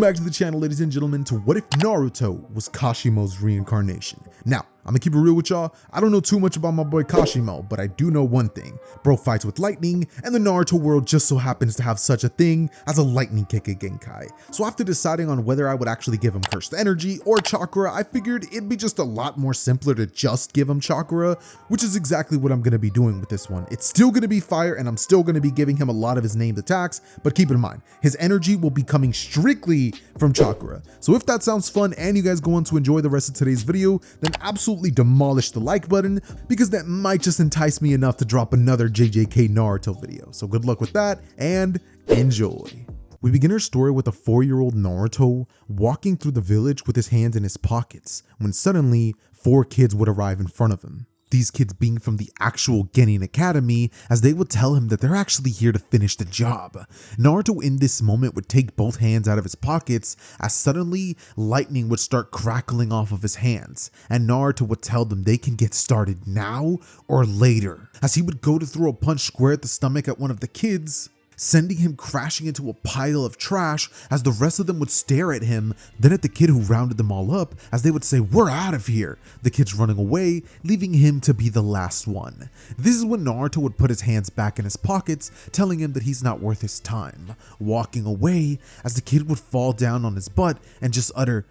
Welcome back to the channel, ladies and gentlemen, to What If Naruto Was Kashimos' Reincarnation. Now, I'm gonna keep it real with y'all. I don't know too much about my boy Kashimo, but I do know one thing. Bro fights with lightning, and the Naruto world just so happens to have such a thing as a lightning kick at Genkai. So after deciding on whether I would actually give him cursed energy or chakra, I figured it'd be just a lot more simpler to just give him chakra, which is exactly what I'm gonna be doing with this one. It's still gonna be fire, and I'm still gonna be giving him a lot of his named attacks, but keep in mind, his energy will be coming strictly from chakra. So if that sounds fun and you guys go on to enjoy the rest of today's video, then absolutely demolish the like button, because that might just entice me enough to drop another JJK Naruto video. So good luck with that and enjoy. We begin our story with a 4-year-old Naruto walking through the village with his hands in his pockets when suddenly 4 kids would arrive in front of him. These kids being from the actual Genin Academy, as they would tell him that they're actually here to finish the job. Naruto in this moment would take both hands out of his pockets, as suddenly lightning would start crackling off of his hands, and Naruto would tell them they can get started now or later, as he would go to throw a punch square at the stomach at one of the kids, sending him crashing into a pile of trash as the rest of them would stare at him, then at the kid who rounded them all up as they would say, "We're out of here." The kids running away, leaving him to be the last one. This is when Naruto would put his hands back in his pockets, telling him that he's not worth his time, walking away as the kid would fall down on his butt and just utter,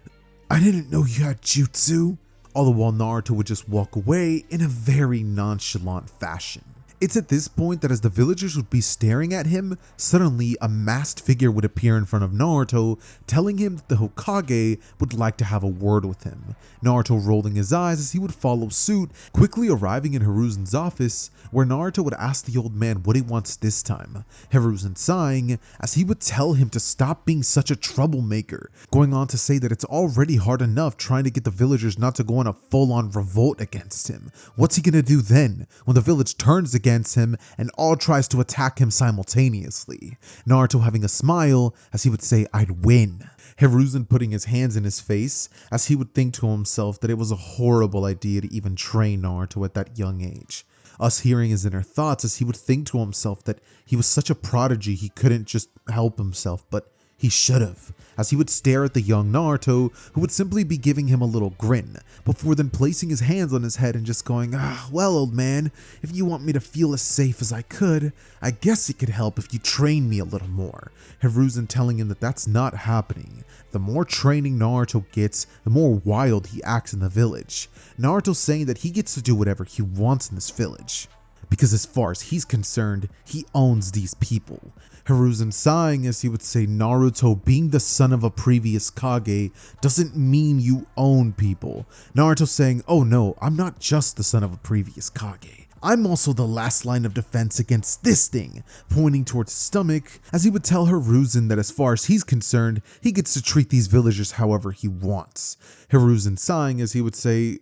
"I didn't know you had jutsu." All the while Naruto would just walk away in a very nonchalant fashion. It's at this point that as the villagers would be staring at him, suddenly a masked figure would appear in front of Naruto, telling him that the Hokage would like to have a word with him. Naruto rolling his eyes as he would follow suit, quickly arriving in Hiruzen's office, where Naruto would ask the old man what he wants this time. Hiruzen sighing, as he would tell him to stop being such a troublemaker, going on to say that it's already hard enough trying to get the villagers not to go on a full-on revolt against him. What's he gonna do then, when the village turns against him and all tries to attack him simultaneously? Naruto having a smile as he would say, "I'd win." Hiruzen putting his hands in his face as he would think to himself that it was a horrible idea to even train Naruto at that young age. Us hearing his inner thoughts as he would think to himself that he was such a prodigy he couldn't just help himself, but he should have, as he would stare at the young Naruto, who would simply be giving him a little grin, before then placing his hands on his head and just going, "Well, old man, if you want me to feel as safe as I could, I guess it could help if you train me a little more." Hiruzen telling him that that's not happening. The more training Naruto gets, the more wild he acts in the village. Naruto saying that he gets to do whatever he wants in this village, because as far as he's concerned, he owns these people. Hiruzen sighing as he would say, "Naruto, being the son of a previous Kage doesn't mean you own people." Naruto saying, "Oh no, I'm not just the son of a previous Kage. I'm also the last line of defense against this thing," pointing towards his stomach, as he would tell Hiruzen that as far as he's concerned, he gets to treat these villagers however he wants. Hiruzen sighing as he would say,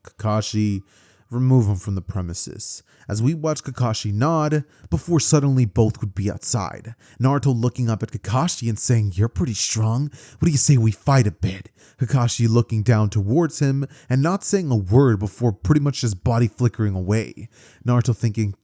"Kakashi, remove him from the premises," as we watch Kakashi nod, before suddenly both would be outside. Naruto looking up at Kakashi and saying, "You're pretty strong. What do you say we fight a bit?" Kakashi looking down towards him and not saying a word before pretty much his body flickering away. Naruto thinking,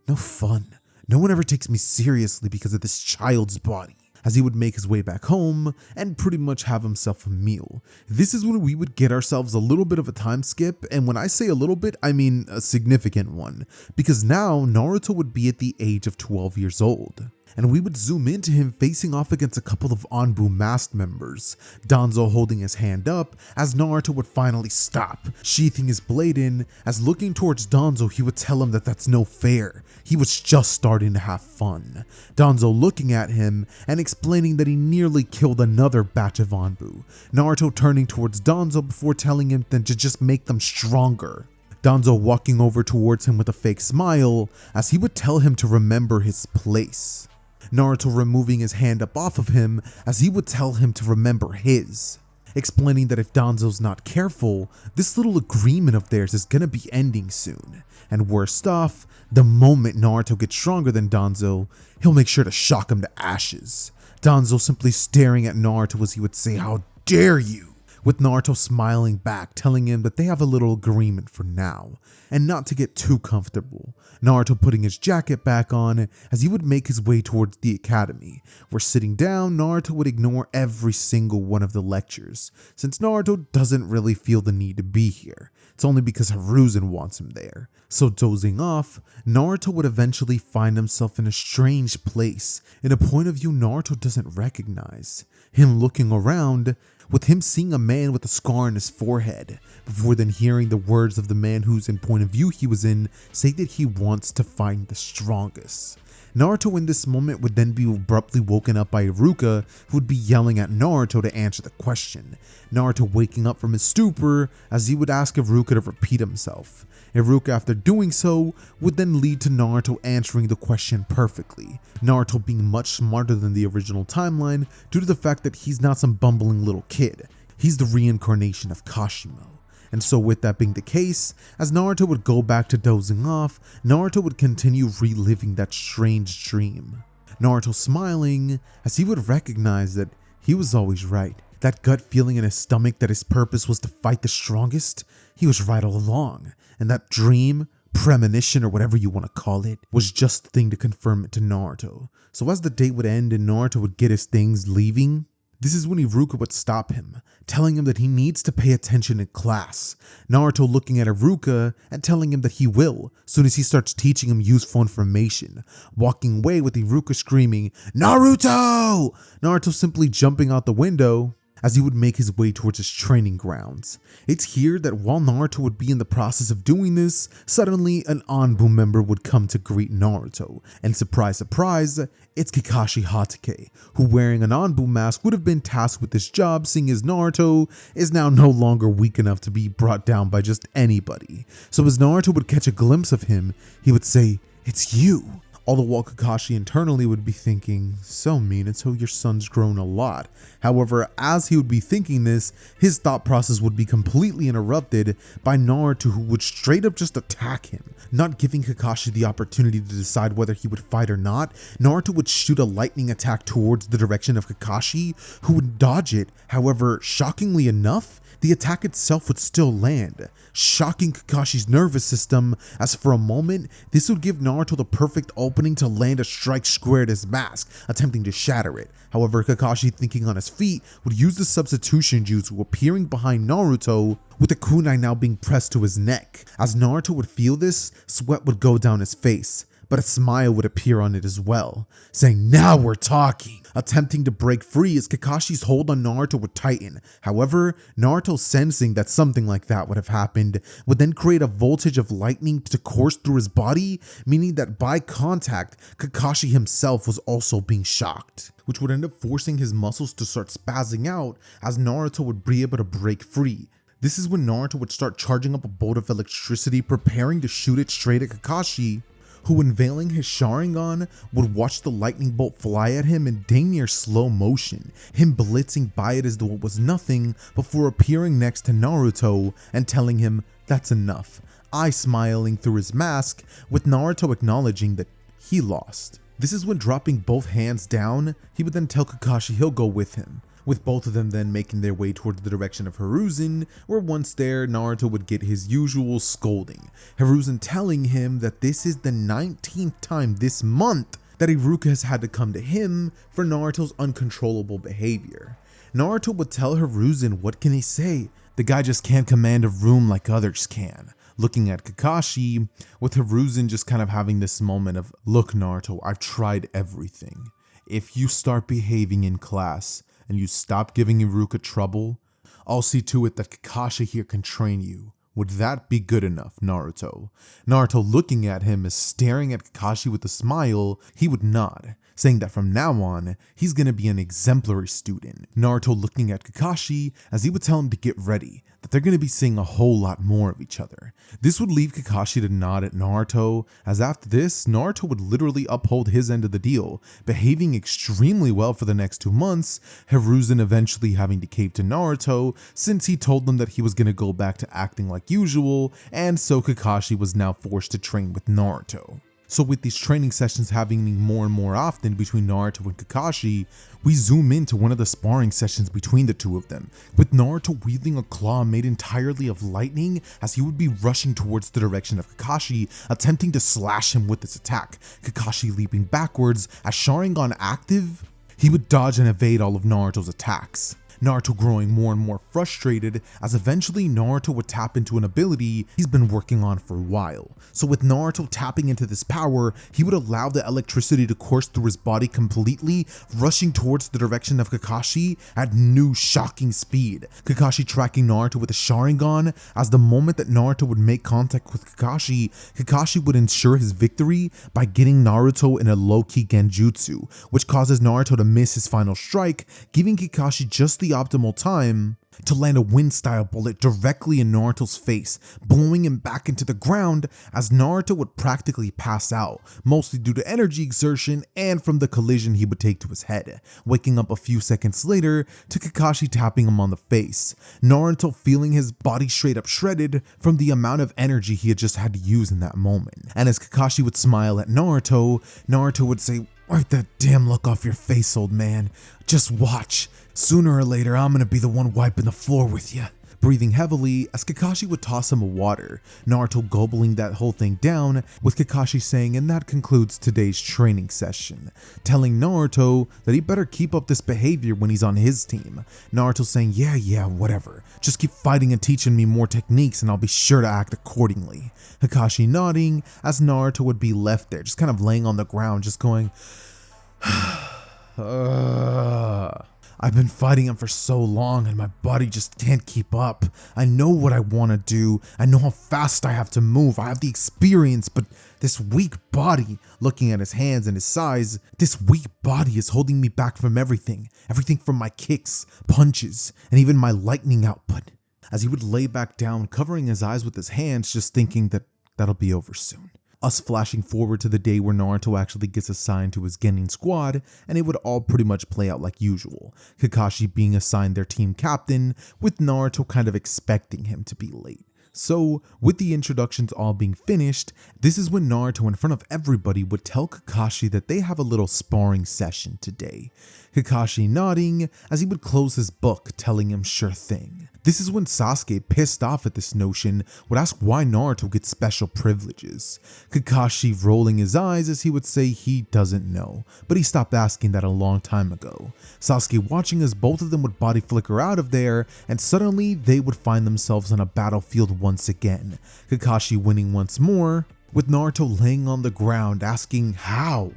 "No fun. No one ever takes me seriously because of this child's body," as he would make his way back home and pretty much have himself a meal. This is when we would get ourselves a little bit of a time skip, and when I say a little bit, I mean a significant one, because now Naruto would be at the age of 12 years old. And we would zoom into him facing off against a couple of Anbu masked members, Danzo holding his hand up as Naruto would finally stop, sheathing his blade in, as looking towards Danzo he would tell him that that's no fair, he was just starting to have fun. Danzo looking at him and explaining that he nearly killed another batch of Anbu, Naruto turning towards Danzo before telling him to just make them stronger. Danzo walking over towards him with a fake smile as he would tell him to remember his place. Naruto removing his hand up off of him as he would tell him to remember his, explaining that if Danzo's not careful, this little agreement of theirs is gonna be ending soon. And worst off, the moment Naruto gets stronger than Danzo, he'll make sure to shock him to ashes. Danzo simply staring at Naruto as he would say, "How dare you?" with Naruto smiling back, telling him that they have a little agreement for now, and not to get too comfortable. Naruto putting his jacket back on as he would make his way towards the academy, where sitting down, Naruto would ignore every single one of the lectures, since Naruto doesn't really feel the need to be here. It's only because Hiruzen wants him there. So dozing off, Naruto would eventually find himself in a strange place, in a point of view Naruto doesn't recognize. Him looking around, with him seeing a man with a scar on his forehead, before then hearing the words of the man whose point of view he was in say that he wants to find the strongest. Naruto in this moment would then be abruptly woken up by Iruka, who would be yelling at Naruto to answer the question. Naruto waking up from his stupor as he would ask Iruka to repeat himself. Iruka, after doing so, would then lead to Naruto answering the question perfectly. Naruto being much smarter than the original timeline due to the fact that he's not some bumbling little kid. He's the reincarnation of Kashimo. And so with that being the case, as Naruto would go back to dozing off, Naruto would continue reliving that strange dream. Naruto smiling as he would recognize that he was always right. That gut feeling in his stomach that his purpose was to fight the strongest, he was right all along. And that dream, premonition, or whatever you want to call it, was just the thing to confirm it to Naruto. So as the date would end and Naruto would get his things leaving, this is when Iruka would stop him, telling him that he needs to pay attention in class. Naruto looking at Iruka and telling him that he will, soon as he starts teaching him useful information. Walking away with Iruka screaming, "Naruto!" Naruto simply jumping out the window as he would make his way towards his training grounds. It's here that while Naruto would be in the process of doing this, suddenly an Anbu member would come to greet Naruto, and surprise surprise, it's Kakashi Hatake, who wearing an Anbu mask would have been tasked with this job, seeing as Naruto is now no longer weak enough to be brought down by just anybody. So as Naruto would catch a glimpse of him, he would say, "It's you." All the while Kakashi internally would be thinking, "So Minato, your son's grown a lot." However, as he would be thinking this, his thought process would be completely interrupted by Naruto, who would straight up just attack him. Not giving Kakashi the opportunity to decide whether he would fight or not, Naruto would shoot a lightning attack towards the direction of Kakashi, who would dodge it. However, shockingly enough, the attack itself would still land, shocking Kakashi's nervous system, as for a moment, this would give Naruto the perfect opening to land a strike square at his mask, attempting to shatter it. However, Kakashi, thinking on his feet, would use the substitution jutsu appearing behind Naruto, with the kunai now being pressed to his neck. As Naruto would feel this, sweat would go down his face, but a smile would appear on it as well, saying, "Now we're talking." Attempting to break free as Kakashi's hold on Naruto would tighten. However, Naruto, sensing that something like that would have happened, would then create a voltage of lightning to course through his body, meaning that by contact, Kakashi himself was also being shocked, which would end up forcing his muscles to start spazzing out as Naruto would be able to break free. This is when Naruto would start charging up a bolt of electricity, preparing to shoot it straight at Kakashi, who, unveiling his Sharingan, would watch the lightning bolt fly at him in dang near slow motion, him blitzing by it as though it was nothing, before appearing next to Naruto and telling him, "That's enough," eye smiling through his mask, with Naruto acknowledging that he lost. This is when, dropping both hands down, he would then tell Kakashi he'll go with him, with both of them then making their way towards the direction of Hiruzen, where once there, Naruto would get his usual scolding. Hiruzen telling him that this is the 19th time this month that Iruka has had to come to him for Naruto's uncontrollable behavior. Naruto would tell Hiruzen, what can he say? The guy just can't command a room like others can. Looking at Kakashi, with Hiruzen just kind of having this moment of, "Look Naruto, I've tried everything. If you start behaving in class, and you stop giving Iruka trouble, I'll see to it that Kakashi here can train you. Would that be good enough, Naruto?" Naruto, looking at him as staring at Kakashi with a smile, he would nod, saying that from now on, he's gonna be an exemplary student. Naruto looking at Kakashi as he would tell him to get ready, that they're gonna be seeing a whole lot more of each other. This would leave Kakashi to nod at Naruto, as after this, Naruto would literally uphold his end of the deal, behaving extremely well for the next 2 months, Hiruzen eventually having to cave to Naruto, since he told them that he was gonna go back to acting like usual, and so Kakashi was now forced to train with Naruto. So with these training sessions happening more and more often between Naruto and Kakashi, we zoom into one of the sparring sessions between the two of them, with Naruto wielding a claw made entirely of lightning as he would be rushing towards the direction of Kakashi, attempting to slash him with this attack. Kakashi leaping backwards, as Sharingan active, he would dodge and evade all of Naruto's attacks. Naruto growing more and more frustrated, as eventually Naruto would tap into an ability he's been working on for a while. So with Naruto tapping into this power, he would allow the electricity to course through his body completely, rushing towards the direction of Kakashi at new shocking speed. Kakashi tracking Naruto with a Sharingan, as the moment that Naruto would make contact with Kakashi, Kakashi would ensure his victory by getting Naruto in a low-key genjutsu, which causes Naruto to miss his final strike, giving Kakashi just the optimal time to land a wind-style bullet directly in Naruto's face, blowing him back into the ground as Naruto would practically pass out, mostly due to energy exertion and from the collision he would take to his head, waking up a few seconds later to Kakashi tapping him on the face, Naruto feeling his body straight up shredded from the amount of energy he had just had to use in that moment. And as Kakashi would smile at Naruto, Naruto would say, "Wipe that damn look off your face, old man. Just watch. Sooner or later, I'm gonna be the one wiping the floor with you." Breathing heavily as Kakashi would toss him a water, Naruto gobbling that whole thing down, with Kakashi saying, "And that concludes today's training session," telling Naruto that he better keep up this behavior when he's on his team. Naruto saying, yeah, whatever. Just keep fighting and teaching me more techniques and I'll be sure to act accordingly." Kakashi nodding as Naruto would be left there, just kind of laying on the ground, just going, "I've been fighting him for so long and my body just can't keep up. I know what I want to do. I know how fast I have to move. I have the experience, but this weak body," looking at his hands and his size, "this weak body is holding me back from everything. Everything from my kicks, punches, and even my lightning output." As he would lay back down, covering his eyes with his hands, just thinking that that'll be over soon. Us flashing forward to the day where Naruto actually gets assigned to his Genin squad, and it would all pretty much play out like usual. Kakashi being assigned their team captain, with Naruto kind of expecting him to be late. So, with the introductions all being finished, this is when Naruto in front of everybody would tell Kakashi that they have a little sparring session today. Kakashi nodding as he would close his book, telling him sure thing. This is when Sasuke, pissed off at this notion, would ask why Naruto gets special privileges. Kakashi rolling his eyes as he would say he doesn't know, but he stopped asking that a long time ago. Sasuke watching as both of them would body flicker out of there, and suddenly they would find themselves on a battlefield once again. Kakashi winning once more, with Naruto laying on the ground asking how?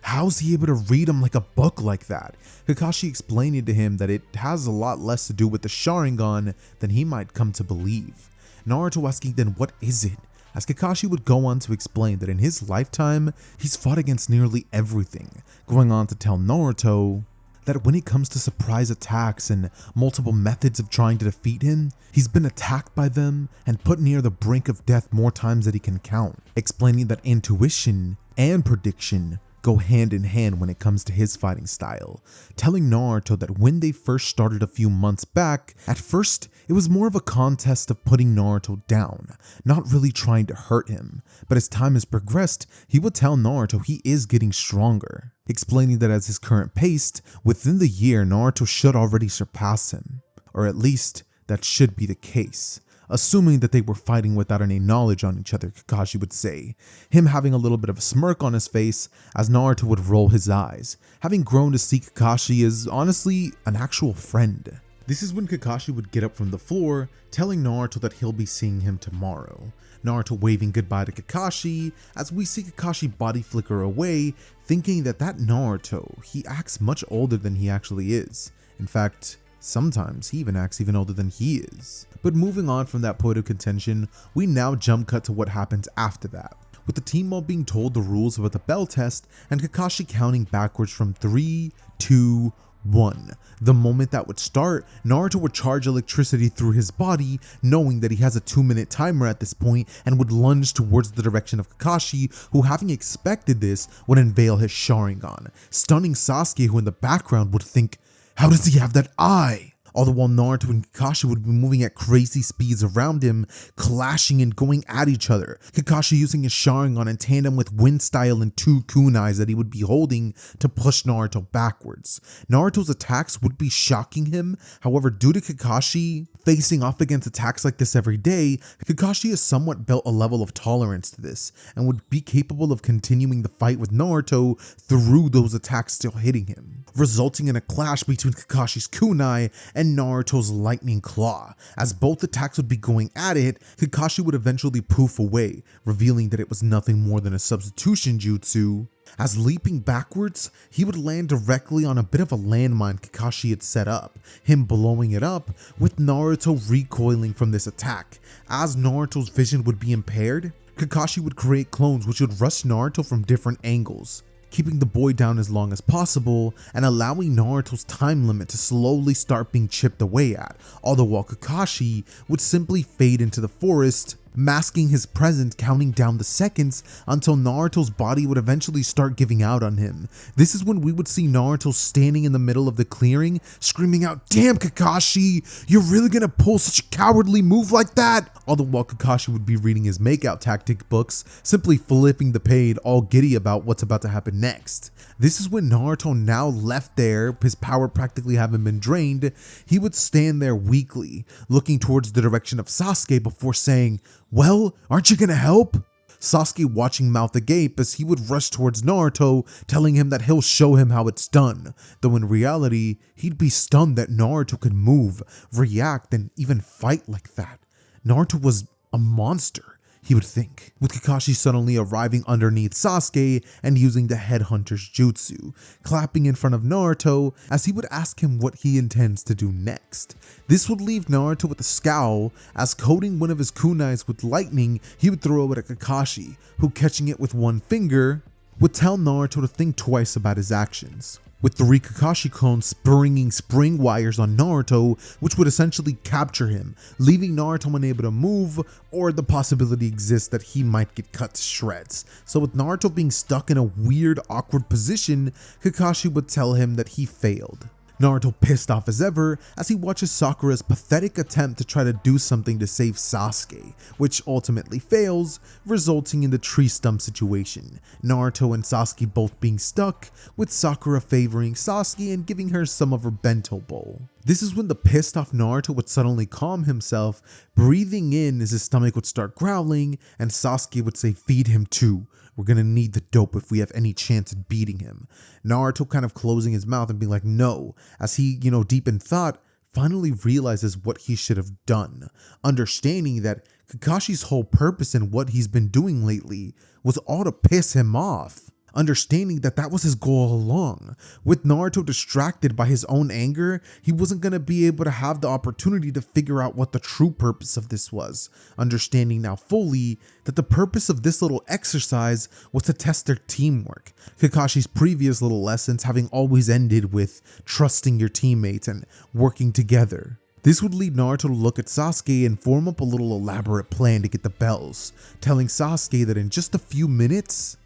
How's he able to read him like a book like that? Kakashi explaining to him that it has a lot less to do with the Sharingan than he might come to believe. Naruto asking then what is it? As Kakashi would go on to explain that in his lifetime, he's fought against nearly everything, going on to tell Naruto that when it comes to surprise attacks and multiple methods of trying to defeat him, he's been attacked by them and put near the brink of death more times than he can count, explaining that intuition and prediction go hand in hand when it comes to his fighting style, telling Naruto that when they first started a few months back, at first it was more of a contest of putting Naruto down, not really trying to hurt him, but as time has progressed, he would tell Naruto he is getting stronger, explaining that at his current pace, within the year Naruto should already surpass him, or at least that should be the case. Assuming that they were fighting without any knowledge on each other, Kakashi would say, him having a little bit of a smirk on his face as Naruto would roll his eyes, having grown to see Kakashi as honestly an actual friend. This is when Kakashi would get up from the floor, telling Naruto that he'll be seeing him tomorrow. Naruto waving goodbye to Kakashi as we see Kakashi body flicker away, thinking that Naruto, he acts much older than he actually is. In fact, sometimes he even acts even older than he is. But moving on from that point of contention, we now jump cut to what happens after that, with the team all being told the rules about the bell test and Kakashi counting backwards from 3, 2, 1. The moment that would start, Naruto would charge electricity through his body, knowing that he has a 2-minute timer at this point, and would lunge towards the direction of Kakashi, who having expected this, would unveil his Sharingan, stunning Sasuke, who in the background would think, how does he have that eye? All the while Naruto and Kakashi would be moving at crazy speeds around him, clashing and going at each other. Kakashi using his Sharingan in tandem with Wind Style and 2 kunais that he would be holding to push Naruto backwards. Naruto's attacks would be shocking him, however due to Kakashi facing off against attacks like this every day, Kakashi has somewhat built a level of tolerance to this and would be capable of continuing the fight with Naruto through those attacks still hitting him, resulting in a clash between Kakashi's kunai and Naruto's lightning claw. As both attacks would be going at it, Kakashi would eventually poof away, revealing that it was nothing more than a substitution jutsu. As leaping backwards, he would land directly on a bit of a landmine Kakashi had set up, him blowing it up, with Naruto recoiling from this attack. As Naruto's vision would be impaired, Kakashi would create clones which would rush Naruto from different angles, keeping the boy down as long as possible and allowing Naruto's time limit to slowly start being chipped away at, all the while Kakashi would simply fade into the forest, masking his presence, counting down the seconds until Naruto's body would eventually start giving out on him. This is when we would see Naruto standing in the middle of the clearing, screaming out, "Damn Kakashi, you're really gonna pull such a cowardly move like that?" All the while Kakashi would be reading his makeout tactic books, simply flipping the page, all giddy about what's about to happen next. This is when Naruto, now left there, his power practically having been drained, he would stand there weakly, looking towards the direction of Sasuke before saying, "Well, aren't you gonna help?" Sasuke watching mouth agape as he would rush towards Naruto, telling him that he'll show him how it's done, though in reality, he'd be stunned that Naruto could move, react, and even fight like that. Naruto was a monster, he would think, with Kakashi suddenly arriving underneath Sasuke and using the headhunter's jutsu, clapping in front of Naruto as he would ask him what he intends to do next. This would leave Naruto with a scowl as, coating one of his kunais with lightning, he would throw it at Kakashi, who, catching it with one finger, would tell Naruto to think twice about his actions, with 3 Kakashi clones springing spring wires on Naruto, which would essentially capture him, leaving Naruto unable to move, or the possibility exists that he might get cut to shreds. So with Naruto being stuck in a weird, awkward position, Kakashi would tell him that he failed. Naruto pissed off as ever as he watches Sakura's pathetic attempt to try to do something to save Sasuke, which ultimately fails, resulting in the tree stump situation. Naruto and Sasuke both being stuck, with Sakura favoring Sasuke and giving her some of her bento bowl. This is when the pissed off Naruto would suddenly calm himself, breathing in as his stomach would start growling, and Sasuke would say, "Feed him too. We're gonna need the dope if we have any chance at beating him." Naruto kind of closing his mouth and being like, "No," as he, deep in thought, finally realizes what he should have done, understanding that Kakashi's whole purpose in what he's been doing lately was all to piss him off. Understanding that that was his goal all along. With Naruto distracted by his own anger, he wasn't going to be able to have the opportunity to figure out what the true purpose of this was. Understanding now fully that the purpose of this little exercise was to test their teamwork. Kakashi's previous little lessons having always ended with trusting your teammates and working together. This would lead Naruto to look at Sasuke and form up a little elaborate plan to get the bells, telling Sasuke that in just a few minutes,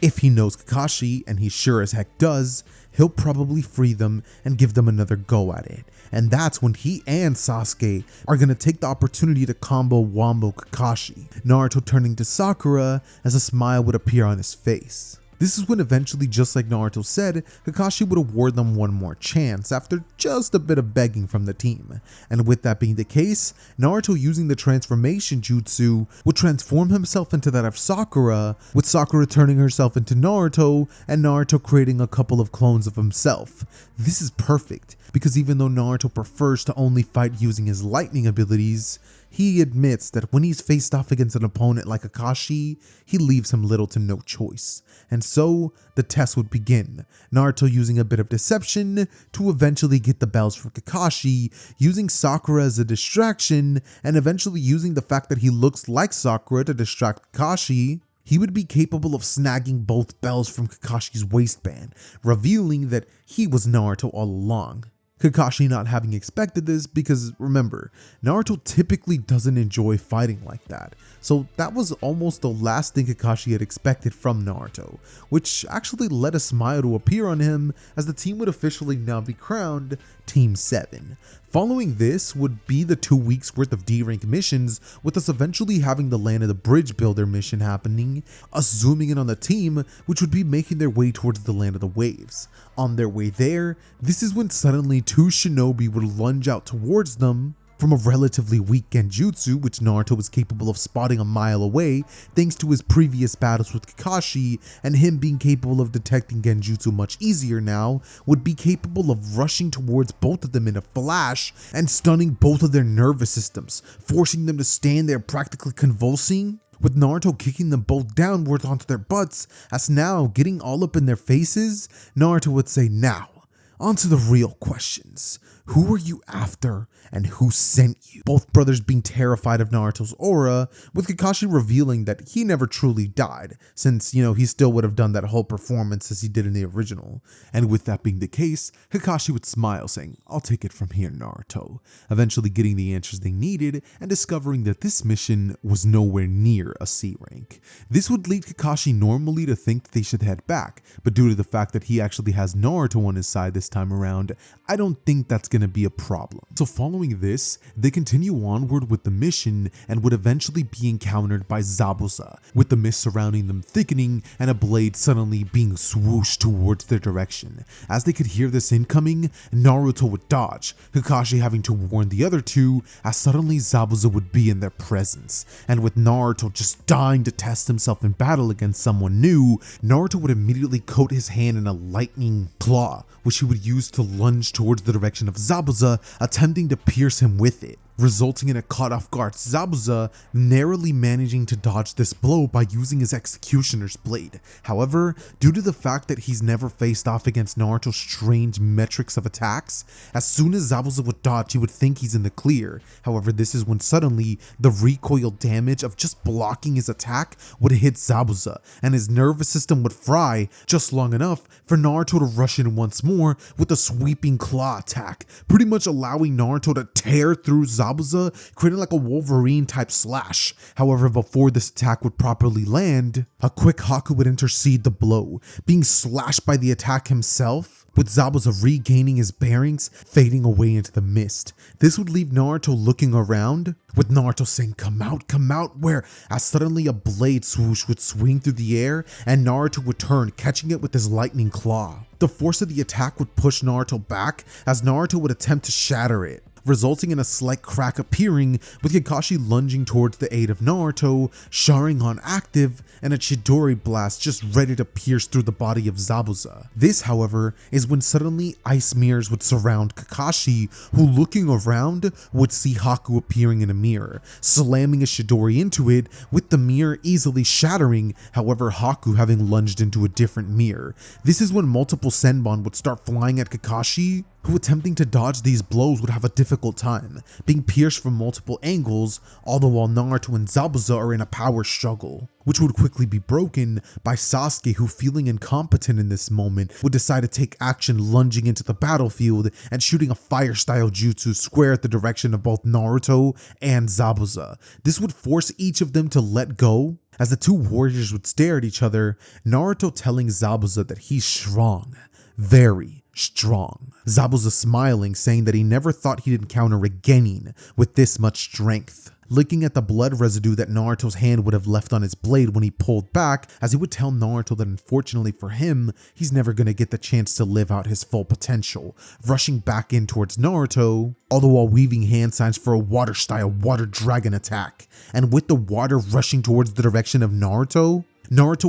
if he knows Kakashi, and he sure as heck does, he'll probably free them and give them another go at it. And that's when he and Sasuke are going to take the opportunity to combo Wombo Kakashi, Naruto turning to Sakura as a smile would appear on his face. This is when eventually, just like Naruto said, Kakashi would award them one more chance after just a bit of begging from the team. And with that being the case, Naruto using the transformation jutsu would transform himself into that of Sakura, with Sakura turning herself into Naruto and Naruto creating a couple of clones of himself. This is perfect, because even though Naruto prefers to only fight using his lightning abilities, he admits that when he's faced off against an opponent like Kakashi, he leaves him little to no choice. And so, the test would begin, Naruto using a bit of deception to eventually get the bells for Kakashi, using Sakura as a distraction, and eventually using the fact that he looks like Sakura to distract Kakashi. He would be capable of snagging both bells from Kakashi's waistband, revealing that he was Naruto all along. Kakashi not having expected this because remember, Naruto typically doesn't enjoy fighting like that, so that was almost the last thing Kakashi had expected from Naruto, which actually led a smile to appear on him as the team would officially now be crowned Team 7. Following this would be the 2 weeks worth of D-rank missions, with us eventually having the Land of the Bridge Builder mission happening, us zooming in on the team, which would be making their way towards the Land of the Waves. On their way there, this is when suddenly 2 shinobi would lunge out towards them from a relatively weak genjutsu, which Naruto was capable of spotting a mile away thanks to his previous battles with Kakashi, and him being capable of detecting genjutsu much easier now, would be capable of rushing towards both of them in a flash and stunning both of their nervous systems, forcing them to stand there practically convulsing, with Naruto kicking them both downwards onto their butts, as now, getting all up in their faces, Naruto would say, "Now, on to the real questions. Who are you after and who sent you?" Both brothers being terrified of Naruto's aura, with Kakashi revealing that he never truly died, since, he still would have done that whole performance as he did in the original. And with that being the case, Kakashi would smile saying, "I'll take it from here, Naruto," eventually getting the answers they needed and discovering that this mission was nowhere near a C rank. This would lead Kakashi normally to think that they should head back, but due to the fact that he actually has Naruto on his side this time around, I don't think that's going to be a problem. So following this, they continue onward with the mission and would eventually be encountered by Zabuza, with the mist surrounding them thickening and a blade suddenly being swooshed towards their direction. As they could hear this incoming, Naruto would dodge, Kakashi having to warn the other two, as suddenly Zabuza would be in their presence. And with Naruto just dying to test himself in battle against someone new, Naruto would immediately coat his hand in a lightning claw, which he would use to lunge towards the direction of Zabuza, attempting to pierce him with it, resulting in a caught off guard Zabuza narrowly managing to dodge this blow by using his executioner's blade. However, due to the fact that he's never faced off against Naruto's strange metrics of attacks, as soon as Zabuza would dodge, he would think he's in the clear. However, this is when suddenly the recoil damage of just blocking his attack would hit Zabuza, and his nervous system would fry just long enough for Naruto to rush in once more with a sweeping claw attack, pretty much allowing Naruto to tear through Zabuza, creating like a Wolverine type slash. However, before this attack would properly land, a quick Haku would intercede the blow, being slashed by the attack himself, with Zabuza regaining his bearings, fading away into the mist. This would leave Naruto looking around, with Naruto saying, come out, where as suddenly a blade swoosh would swing through the air and Naruto would turn, catching it with his lightning claw. The force of the attack would push Naruto back as Naruto would attempt to shatter it, resulting in a slight crack appearing, with Kakashi lunging towards the aid of Naruto, Sharingan active, and a Chidori blast just ready to pierce through the body of Zabuza. This, however, is when suddenly ice mirrors would surround Kakashi, who looking around would see Haku appearing in a mirror, slamming a Chidori into it, with the mirror easily shattering, however Haku having lunged into a different mirror. This is when multiple Senbon would start flying at Kakashi, who attempting to dodge these blows would have a difficult time, being pierced from multiple angles, all the while Naruto and Zabuza are in a power struggle, which would quickly be broken by Sasuke, who feeling incompetent in this moment would decide to take action, lunging into the battlefield and shooting a fire style jutsu square at the direction of both Naruto and Zabuza. This would force each of them to let go, as the two warriors would stare at each other, Naruto telling Zabuza that he's strong, very strong. Zabuza smiling, saying that he never thought he'd encounter a Genin with this much strength, licking at the blood residue that Naruto's hand would have left on his blade when he pulled back, as he would tell Naruto that unfortunately for him, he's never going to get the chance to live out his full potential, rushing back in towards Naruto, all the while weaving hand signs for a water style water dragon attack. And with the water rushing towards the direction of Naruto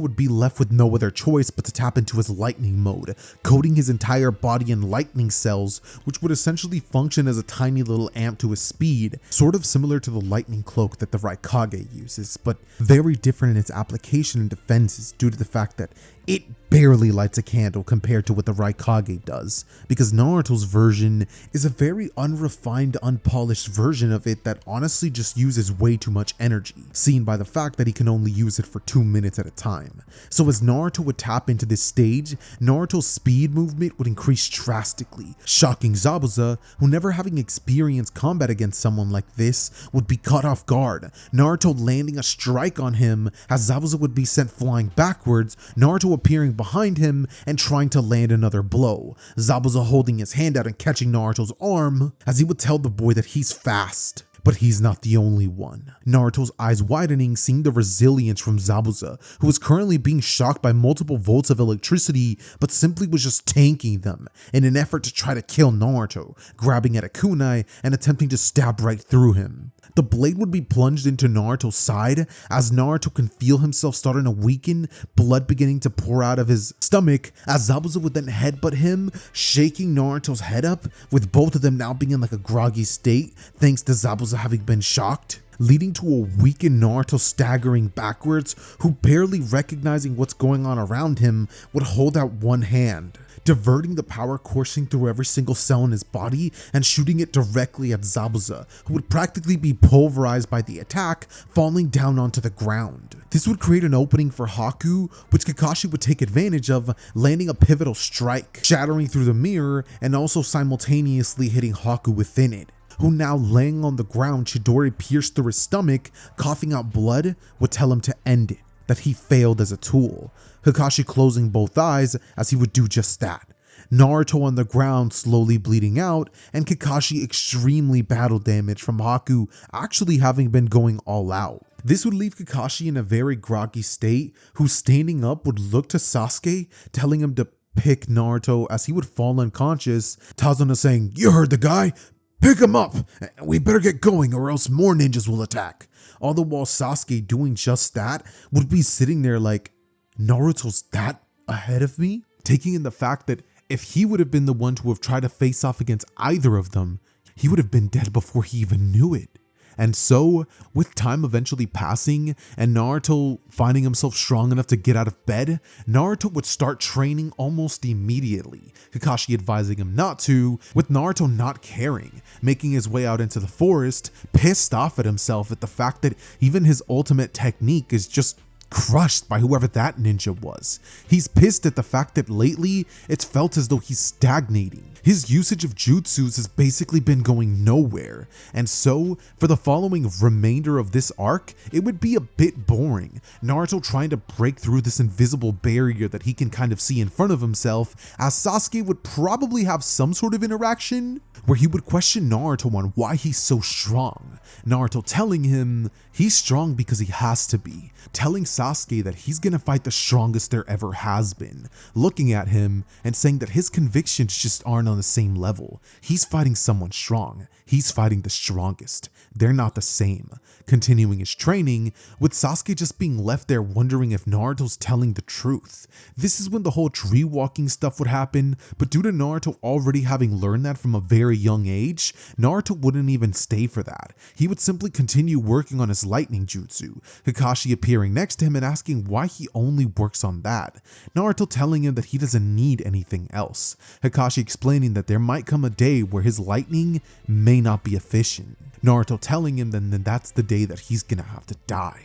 would be left with no other choice but to tap into his lightning mode, coating his entire body in lightning cells, which would essentially function as a tiny little amp to his speed, sort of similar to the lightning cloak that the Raikage uses, but very different in its application and defenses due to the fact that it barely lights a candle compared to what the Raikage does, because Naruto's version is a very unrefined, unpolished version of it that honestly just uses way too much energy, seen by the fact that he can only use it for 2 minutes at a time. So as Naruto would tap into this stage, Naruto's speed movement would increase drastically, shocking Zabuza, who never having experienced combat against someone like this, would be caught off guard, Naruto landing a strike on him as Zabuza would be sent flying backwards, Naruto appearing behind him and trying to land another blow, Zabuza holding his hand out and catching Naruto's arm as he would tell the boy that he's fast. But he's not the only one. Naruto's eyes widening, seeing the resilience from Zabuza, who was currently being shocked by multiple volts of electricity, but simply was just tanking them in an effort to try to kill Naruto, grabbing at a kunai and attempting to stab right through him. The blade would be plunged into Naruto's side as Naruto can feel himself starting to weaken, blood beginning to pour out of his stomach as Zabuza would then headbutt him, shaking Naruto's head up, with both of them now being in like a groggy state thanks to Zabuza having been shocked, leading to a weakened Naruto staggering backwards, who barely recognizing what's going on around him would hold out one hand, diverting the power coursing through every single cell in his body and shooting it directly at Zabuza, who would practically be pulverized by the attack, falling down onto the ground. This would create an opening for Haku, which Kakashi would take advantage of, landing a pivotal strike, shattering through the mirror and also simultaneously hitting Haku within it, who now laying on the ground, Chidori pierced through his stomach, coughing out blood, would tell him to end it, that he failed as a tool. Kakashi closing both eyes as he would do just that. Naruto on the ground slowly bleeding out, and Kakashi extremely battle damage from Haku actually having been going all out. This would leave Kakashi in a very groggy state, who standing up would look to Sasuke, telling him to pick Naruto as he would fall unconscious, Tazuna saying, "You heard the guy, pick him up, we better get going or else more ninjas will attack." All the while Sasuke doing just that would be sitting there like, Naruto's that ahead of me? Taking in the fact that if he would have been the one to have tried to face off against either of them, he would have been dead before he even knew it. And so, with time eventually passing and Naruto finding himself strong enough to get out of bed, Naruto would start training almost immediately, Kakashi advising him not to, with Naruto not caring, making his way out into the forest, pissed off at himself at the fact that even his ultimate technique is just crushed by whoever that ninja was. He's pissed at the fact that lately it's felt as though he's stagnating. His usage of jutsus has basically been going nowhere, and so for the following remainder of this arc, it would be a bit boring. Naruto trying to break through this invisible barrier that he can kind of see in front of himself, as Sasuke would probably have some sort of interaction where he would question Naruto on why he's so strong. Naruto telling him he's strong because he has to be, telling Sasuke that he's gonna fight the strongest there ever has been, looking at him and saying that his convictions just aren't on the same level. He's fighting someone strong. He's fighting the strongest. They're not the same. Continuing his training, with Sasuke just being left there wondering if Naruto's telling the truth. This is when the whole tree walking stuff would happen, but due to Naruto already having learned that from a very young age, Naruto wouldn't even stay for that. He would simply continue working on his lightning jutsu, Kakashi appearing next to him and asking why he only works on that. Naruto telling him that he doesn't need anything else. Kakashi explaining that there might come a day where his lightning may not be efficient. Naruto telling him then that's the day that he's gonna have to die.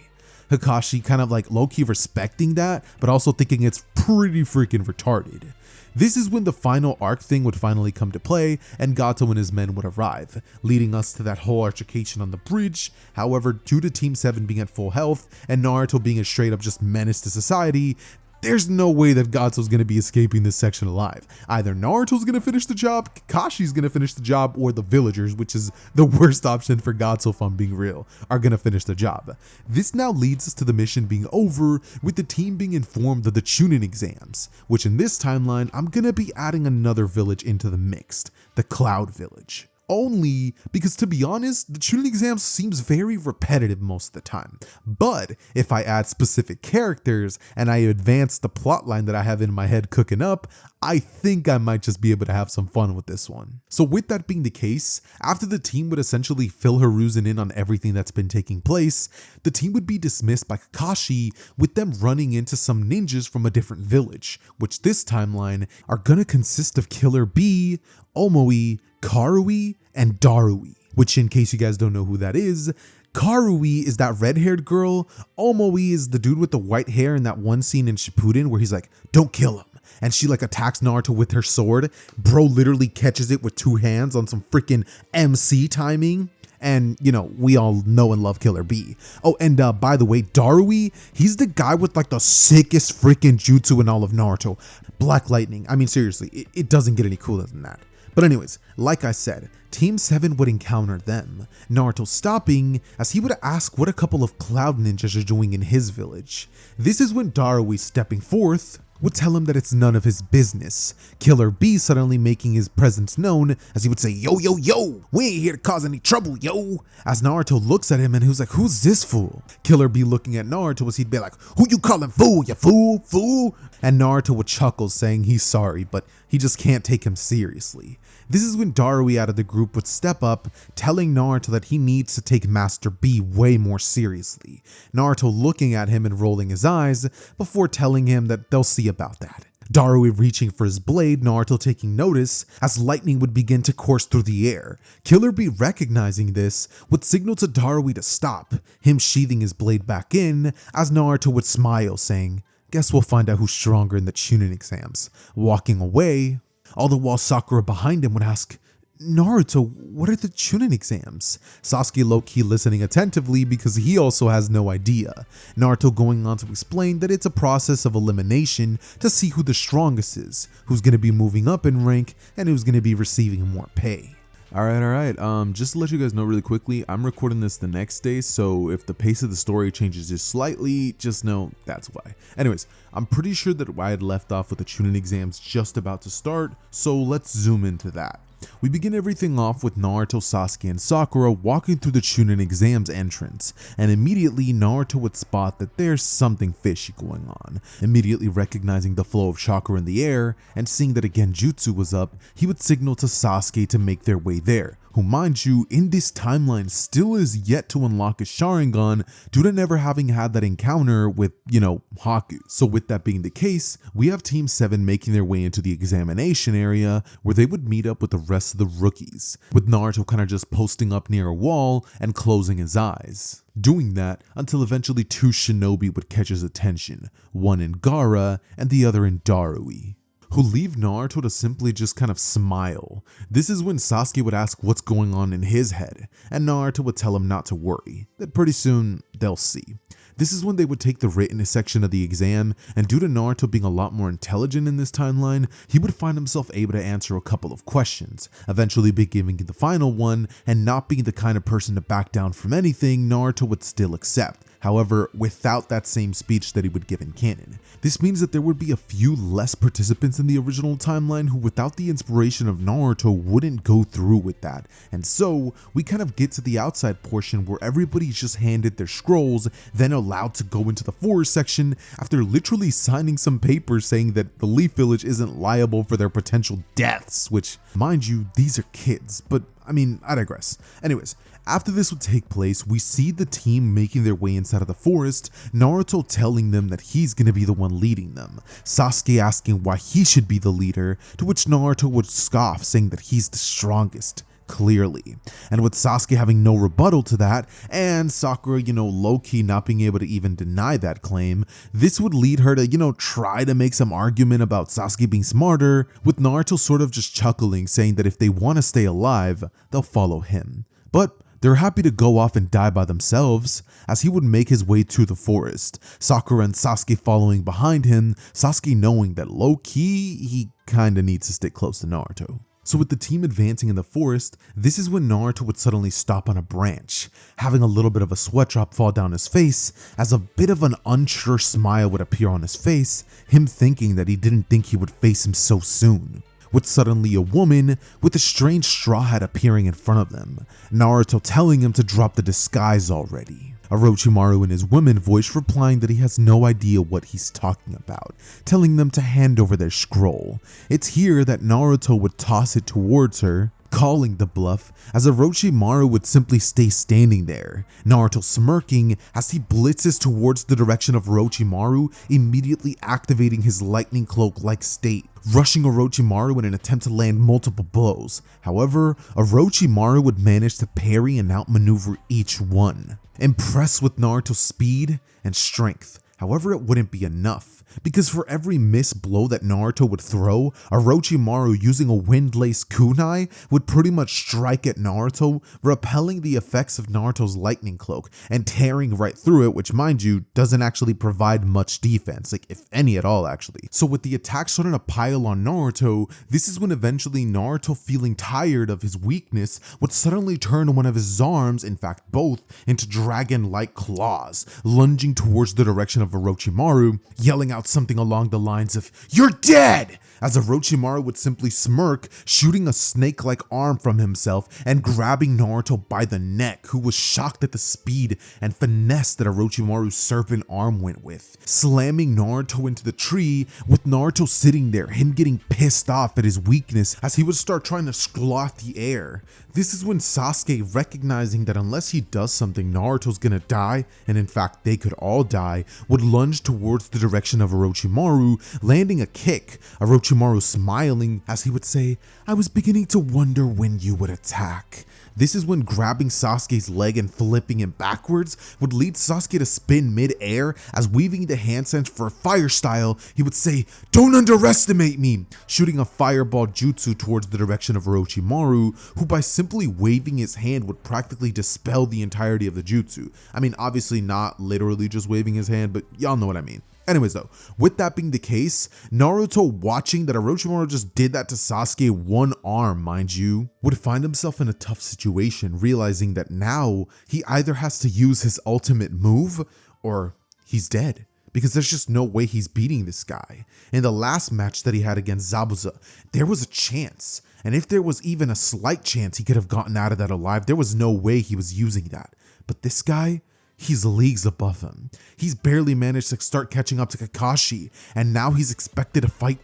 Kakashi kind of like low-key respecting that, but also thinking it's pretty freaking retarded. This is when the final arc thing would finally come to play and Gato and his men would arrive, leading us to that whole altercation on the bridge. However, due to Team 7 being at full health and Naruto being a straight up just menace to society, there's no way that Gato's going to be escaping this section alive. Either Naruto's going to finish the job, Kakashi's going to finish the job, or the villagers, which is the worst option for Gato if I'm being real, are going to finish the job. This now leads us to the mission being over, with the team being informed of the Chunin exams, which in this timeline, I'm going to be adding another village into the mix, the Cloud Village. only because, to be honest, the Chunin exam seems very repetitive most of the time. But if I add specific characters and I advance the plotline that I have in my head cooking up, I think I might just be able to have some fun with this one. So with that being the case, after the team would essentially fill Hiruzen in on everything that's been taking place, the team would be dismissed by Kakashi, with them running into some ninjas from a different village, which this timeline are gonna consist of Killer Bee, Omoi, Karui, and Darui, which, in case you guys don't know who that is, Karui is that red-haired girl, Omoi is the dude with the white hair in that one scene in Shippuden where he's like, don't kill him. And she like attacks Naruto with her sword. Bro literally catches it with 2 hands on some freaking MC timing. And, you know, we all know and love Killer Bee. Oh, and by the way, Darui, he's the guy with like the sickest freaking jutsu in all of Naruto. Black Lightning. I mean, seriously, it doesn't get any cooler than that. But anyways, like I said, Team 7 would encounter them, Naruto stopping as he would ask what a couple of cloud ninjas are doing in his village. This is when Darui, stepping forth, would tell him that it's none of his business. Killer Bee suddenly making his presence known as he would say, yo, yo, yo, we ain't here to cause any trouble, yo. As Naruto looks at him and who's like, who's this fool? Killer Bee looking at Naruto as he'd be like, who you calling fool, you fool, fool? And Naruto would chuckle saying he's sorry, but he just can't take him seriously. This is when Darui out of the group would step up, telling Naruto that he needs to take Master B way more seriously. Naruto looking at him and rolling his eyes before telling him that they'll see about that. Darui reaching for his blade, Naruto taking notice as lightning would begin to course through the air. Killer Bee recognizing this would signal to Darui to stop, him sheathing his blade back in as Naruto would smile saying, guess we'll find out who's stronger in the Chunin exams. Walking away, all the while Sakura behind him would ask, Naruto, what are the Chunin exams? Sasuke low-key listening attentively because he also has no idea. Naruto going on to explain that it's a process of elimination to see who the strongest is, who's going to be moving up in rank, and who's going to be receiving more pay. Alright, just to let you guys know really quickly, I'm recording this the next day, so if the pace of the story changes just slightly, just know that's why. Anyways, I'm pretty sure that I had left off with the Chunin exams just about to start, so let's zoom into that. We begin everything off with Naruto, Sasuke, and Sakura walking through the Chunin exams entrance, and immediately Naruto would spot that there's something fishy going on. Immediately recognizing the flow of chakra in the air, and seeing that a genjutsu was up, he would signal to Sasuke to make their way there, who, mind you, in this timeline still is yet to unlock his Sharingan due to never having had that encounter with, Haku. So with that being the case, we have Team 7 making their way into the examination area where they would meet up with the rest of the rookies, with Naruto kind of just posting up near a wall and closing his eyes. Doing that until eventually 2 shinobi would catch his attention, one in Gaara and the other in Darui, who leave Naruto to simply just kind of smile. This is when Sasuke would ask what's going on in his head, and Naruto would tell him not to worry, that pretty soon they'll see. This is when they would take the written section of the exam, and due to Naruto being a lot more intelligent in this timeline, he would find himself able to answer a couple of questions, eventually beginning the final one, and not being the kind of person to back down from anything Naruto would still accept. However, without that same speech that he would give in canon. This means that there would be a few less participants in the original timeline who, without the inspiration of Naruto, wouldn't go through with that. And so, we kind of get to the outside portion where everybody's just handed their scrolls, then allowed to go into the forest section after literally signing some papers saying that the Leaf Village isn't liable for their potential deaths, which, mind you, these are kids, but I digress. Anyways, after this would take place, we see the team making their way inside of the forest, Naruto telling them that he's gonna be the one leading them, Sasuke asking why he should be the leader, to which Naruto would scoff, saying that he's the strongest, clearly. And with Sasuke having no rebuttal to that, and Sakura, low-key not being able to even deny that claim, this would lead her to, try to make some argument about Sasuke being smarter, with Naruto sort of just chuckling, saying that if they want to stay alive, they'll follow him. But they're happy to go off and die by themselves, as he would make his way to the forest, Sakura and Sasuke following behind him, Sasuke knowing that low-key, he kinda needs to stick close to Naruto. So with the team advancing in the forest, this is when Naruto would suddenly stop on a branch, having a little bit of a sweat drop fall down his face, as a bit of an unsure smile would appear on his face, him thinking that he didn't think he would face him so soon. with suddenly a woman with a strange straw hat appearing in front of them, Naruto telling him to drop the disguise already. Orochimaru in his woman voice replying that he has no idea what he's talking about, telling them to hand over their scroll. It's here that Naruto would toss it towards her, calling the bluff, as Orochimaru would simply stay standing there, Naruto smirking as he blitzes towards the direction of Orochimaru, immediately activating his lightning cloak-like state, rushing Orochimaru in an attempt to land multiple blows. However, Orochimaru would manage to parry and outmaneuver each one. Impressed with Naruto's speed and strength, however, it wouldn't be enough, because for every missed blow that Naruto would throw, Orochimaru using a wind-laced kunai would pretty much strike at Naruto, repelling the effects of Naruto's lightning cloak and tearing right through it, which mind you, doesn't actually provide much defense, like if any at all actually. So with the attack starting to pile on Naruto, this is when eventually Naruto, feeling tired of his weakness, would suddenly turn one of his arms, in fact both, into dragon-like claws, lunging towards the direction of Orochimaru, yelling out something along the lines of, "You're dead!" as Orochimaru would simply smirk, shooting a snake-like arm from himself and grabbing Naruto by the neck, who was shocked at the speed and finesse that Orochimaru's serpent arm went with, slamming Naruto into the tree, with Naruto sitting there, him getting pissed off at his weakness as he would start trying to sloth the air. This is when Sasuke, recognizing that unless he does something, Naruto's gonna die, and in fact they could all die, would lunge towards the direction of Orochimaru, landing a kick, Orochimaru smiling as he would say, "I was beginning to wonder when you would attack." This is when grabbing Sasuke's leg and flipping him backwards would lead Sasuke to spin mid-air, as weaving the hand sense for fire style, he would say, "Don't underestimate me," shooting a fireball jutsu towards the direction of Orochimaru, who by simply waving his hand would practically dispel the entirety of the jutsu. I mean, obviously not literally just waving his hand, but y'all know what I mean. Anyways though, with that being the case, Naruto, watching that Orochimaru just did that to Sasuke, one arm mind you, would find himself in a tough situation, realizing that now he either has to use his ultimate move or he's dead, because there's just no way he's beating this guy. In the last match that he had against Zabuza, there was a chance, and if there was even a slight chance he could have gotten out of that alive, there was no way he was using that. But this guy, he's leagues above him. He's barely managed to start catching up to Kakashi, and now he's expected to fight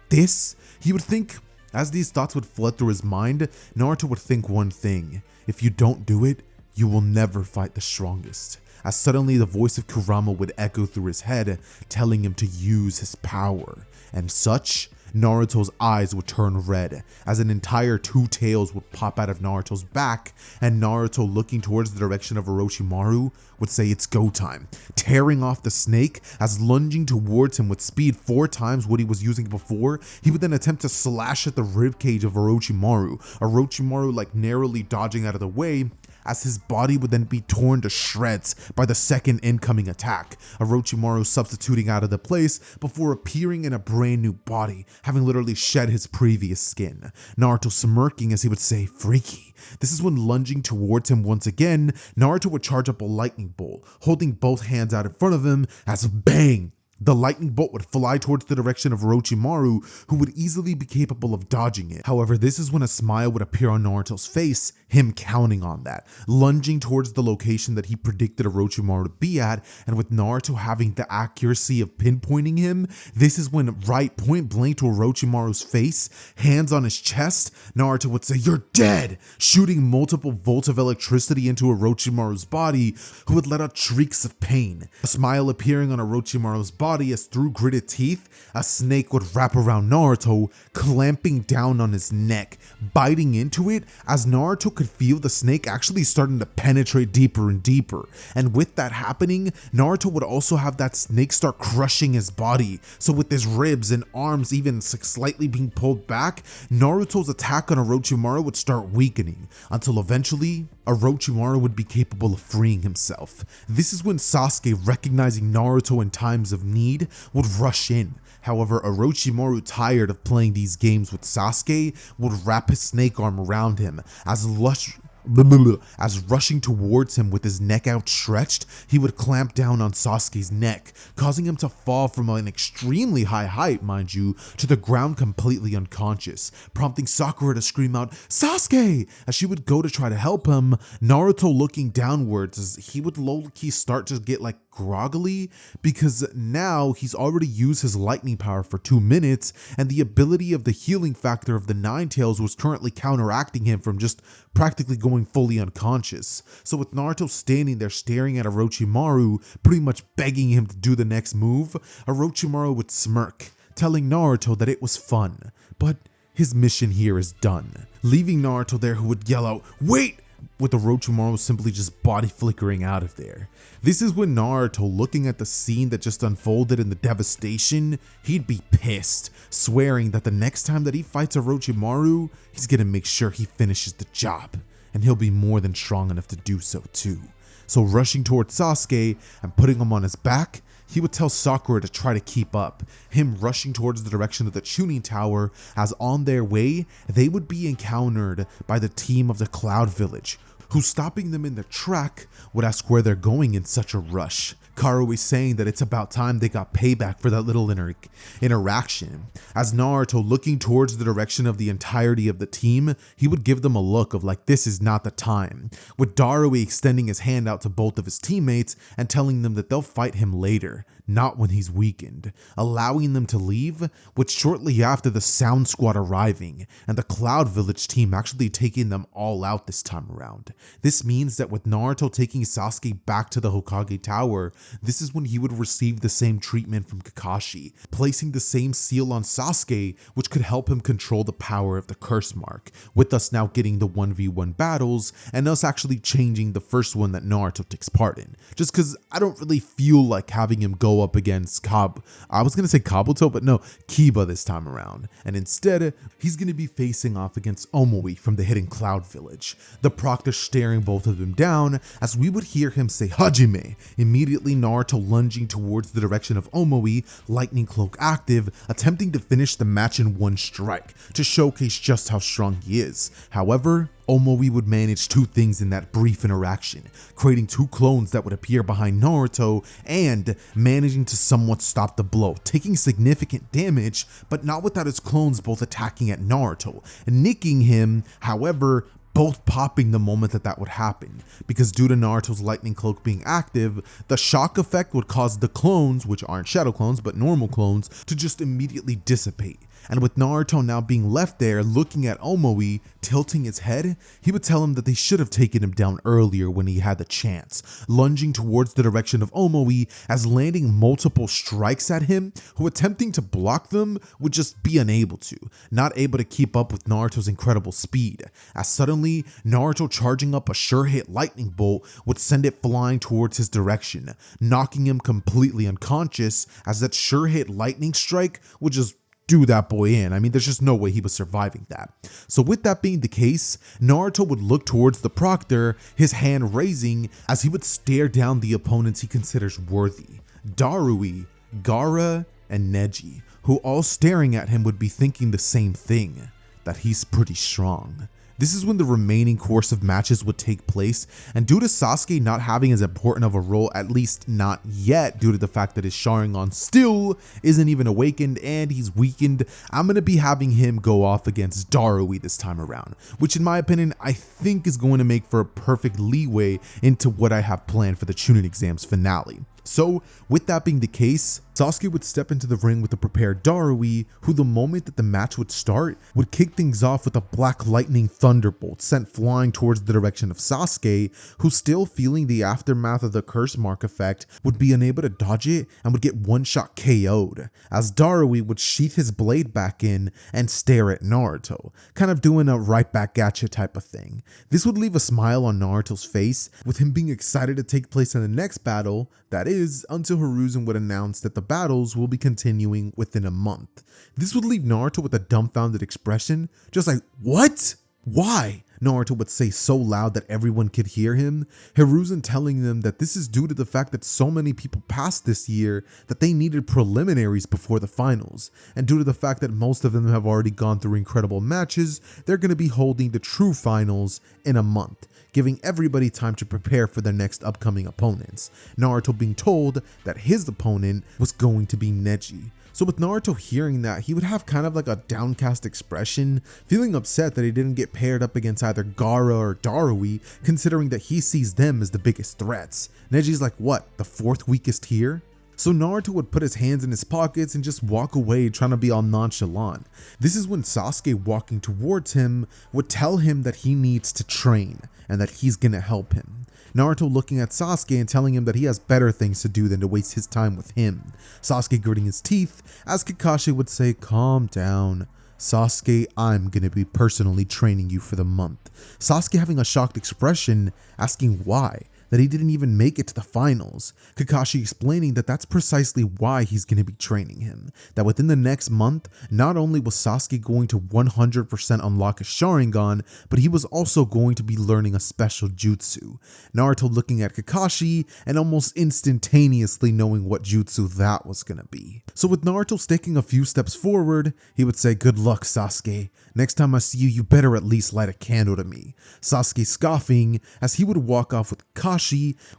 this? He would think, as these thoughts would flood through his mind, Naruto would think one thing: if you don't do it, you will never fight the strongest. As suddenly the voice of Kurama would echo through his head, telling him to use his power. And such, Naruto's eyes would turn red, as an entire two tails would pop out of Naruto's back, and Naruto, looking towards the direction of Orochimaru, would say it's go time, tearing off the snake, as lunging towards him with speed 4 times what he was using before, he would then attempt to slash at the ribcage of Orochimaru like narrowly dodging out of the way, as his body would then be torn to shreds by the second incoming attack, Orochimaru substituting out of the place before appearing in a brand new body, having literally shed his previous skin. Naruto smirking as he would say, "Freaky." This is when, lunging towards him once again, Naruto would charge up a lightning bolt, holding both hands out in front of him, as bang! The lightning bolt would fly towards the direction of Orochimaru, who would easily be capable of dodging it. However, this is when a smile would appear on Naruto's face, him counting on that, lunging towards the location that he predicted Orochimaru to be at, and with Naruto having the accuracy of pinpointing him, this is when, right point blank to Orochimaru's face, hands on his chest, Naruto would say, "You're dead," shooting multiple volts of electricity into Orochimaru's body, who would let out shrieks of pain. A smile appearing on Orochimaru's body, as through gritted teeth, a snake would wrap around Naruto, clamping down on his neck, biting into it, as Naruto could feel the snake actually starting to penetrate deeper and deeper. And with that happening, Naruto would also have that snake start crushing his body. So with his ribs and arms even slightly being pulled back, Naruto's attack on Orochimaru would start weakening, until eventually Orochimaru would be capable of freeing himself. This is when Sasuke, recognizing Naruto in times of need, would rush in. However, Orochimaru, tired of playing these games with Sasuke, would wrap his snake arm around him, as As rushing towards him with his neck outstretched, he would clamp down on Sasuke's neck, causing him to fall from an extremely high height, mind you, to the ground completely unconscious, prompting Sakura to scream out, "Sasuke!" as she would go to try to help him. Naruto looking downwards as he would low-key start to get like groggily, because now he's already used his lightning power for 2 minutes, and the ability of the healing factor of the Nine Tails was currently counteracting him from just practically going fully unconscious. So with Naruto standing there staring at Orochimaru, pretty much begging him to do the next move, Orochimaru would smirk, telling Naruto that it was fun, but his mission here is done, leaving Naruto there, who would yell out, "Wait!" with Orochimaru simply just body flickering out of there. This is when Naruto, looking at the scene that just unfolded and the devastation, he'd be pissed, swearing that the next time that he fights Orochimaru, he's gonna make sure he finishes the job, and he'll be more than strong enough to do so too. So rushing towards Sasuke and putting him on his back, he would tell Sakura to try to keep up, him rushing towards the direction of the Chunin Tower, as on their way, they would be encountered by the team of the Cloud Village, who, stopping them in their track, would ask where they're going in such a rush. Karui saying that it's about time they got payback for that little interaction. As Naruto, looking towards the direction of the entirety of the team, he would give them a look of like, this is not the time, with Darui extending his hand out to both of his teammates and telling them that they'll fight him later, not when he's weakened, allowing them to leave, with shortly after the Sound Squad arriving and the Cloud Village team actually taking them all out this time around. This means that with Naruto taking Sasuke back to the Hokage Tower, this is when he would receive the same treatment from Kakashi, placing the same seal on Sasuke, which could help him control the power of the curse mark, with us now getting the 1v1 battles and us actually changing the first one that Naruto takes part in. Just because I don't really feel like having him go up against Kabuto, but no, Kiba this time around. And instead, he's going to be facing off against Omoi from the Hidden Cloud Village, the Proctor staring both of them down, as we would hear him say Hajime, immediately Naruto lunging towards the direction of Omoi, lightning cloak active, attempting to finish the match in one strike, to showcase just how strong he is. However, Omoi would manage two things in that brief interaction, creating two clones that would appear behind Naruto and managing to somewhat stop the blow, taking significant damage, but not without his clones both attacking at Naruto, nicking him, however, both popping the moment that would happen, because due to Naruto's lightning cloak being active, the shock effect would cause the clones, which aren't shadow clones but normal clones, to just immediately dissipate. And with Naruto now being left there looking at Omoi, tilting his head, he would tell him that they should have taken him down earlier when he had the chance, lunging towards the direction of Omoi as landing multiple strikes at him, who attempting to block them would just be unable to, not able to keep up with Naruto's incredible speed, as suddenly Naruto charging up a sure hit lightning bolt would send it flying towards his direction, knocking him completely unconscious, as that sure hit lightning strike would just do that boy in. I mean, there's just no way he was surviving that. So with that being the case, Naruto would look towards the Proctor, his hand raising, as he would stare down the opponents he considers worthy. Darui, Gaara, and Neji, who all staring at him would be thinking the same thing, that he's pretty strong. This is when the remaining course of matches would take place, and due to Sasuke not having as important of a role, at least not yet, due to the fact that his Sharingan still isn't even awakened and he's weakened, I'm going to be having him go off against Darui this time around, which in my opinion, I think is going to make for a perfect leeway into what I have planned for the Chunin exams finale. So, with that being the case, Sasuke would step into the ring with the prepared Darui, who the moment that the match would start, would kick things off with a black lightning thunderbolt sent flying towards the direction of Sasuke, who, still feeling the aftermath of the curse mark effect, would be unable to dodge it and would get one-shot KO'd, as Darui would sheath his blade back in and stare at Naruto, kind of doing a right back at you type of thing. This would leave a smile on Naruto's face, with him being excited to take place in the next battle, that is, until Hiruzen would announce that the battles will be continuing within a month. This would leave Naruto with a dumbfounded expression, just like, what? Why? Naruto would say so loud that everyone could hear him. Hiruzen telling them that this is due to the fact that so many people passed this year that they needed preliminaries before the finals, and due to the fact that most of them have already gone through incredible matches, they're going to be holding the true finals in a month, giving everybody time to prepare for their next upcoming opponents. Naruto being told that his opponent was going to be Neji. So with Naruto hearing that, he would have kind of like a downcast expression, feeling upset that he didn't get paired up against either Gaara or Darui, considering that he sees them as the biggest threats. Neji's like, what, the fourth weakest here? So Naruto would put his hands in his pockets and just walk away, trying to be all nonchalant. This is when Sasuke, walking towards him, would tell him that he needs to train and that he's gonna help him. Naruto looking at Sasuke and telling him that he has better things to do than to waste his time with him. Sasuke gritting his teeth as Kakashi would say, calm down. Sasuke, I'm gonna be personally training you for the month. Sasuke having a shocked expression, asking why, that he didn't even make it to the finals. Kakashi explaining that that's precisely why he's going to be training him. That within the next month, not only was Sasuke going to 100% unlock his Sharingan, but he was also going to be learning a special jutsu. Naruto looking at Kakashi and almost instantaneously knowing what jutsu that was going to be. So with Naruto taking a few steps forward, he would say, good luck, Sasuke. Next time I see you, you better at least light a candle to me. Sasuke scoffing as he would walk off with Kakashi,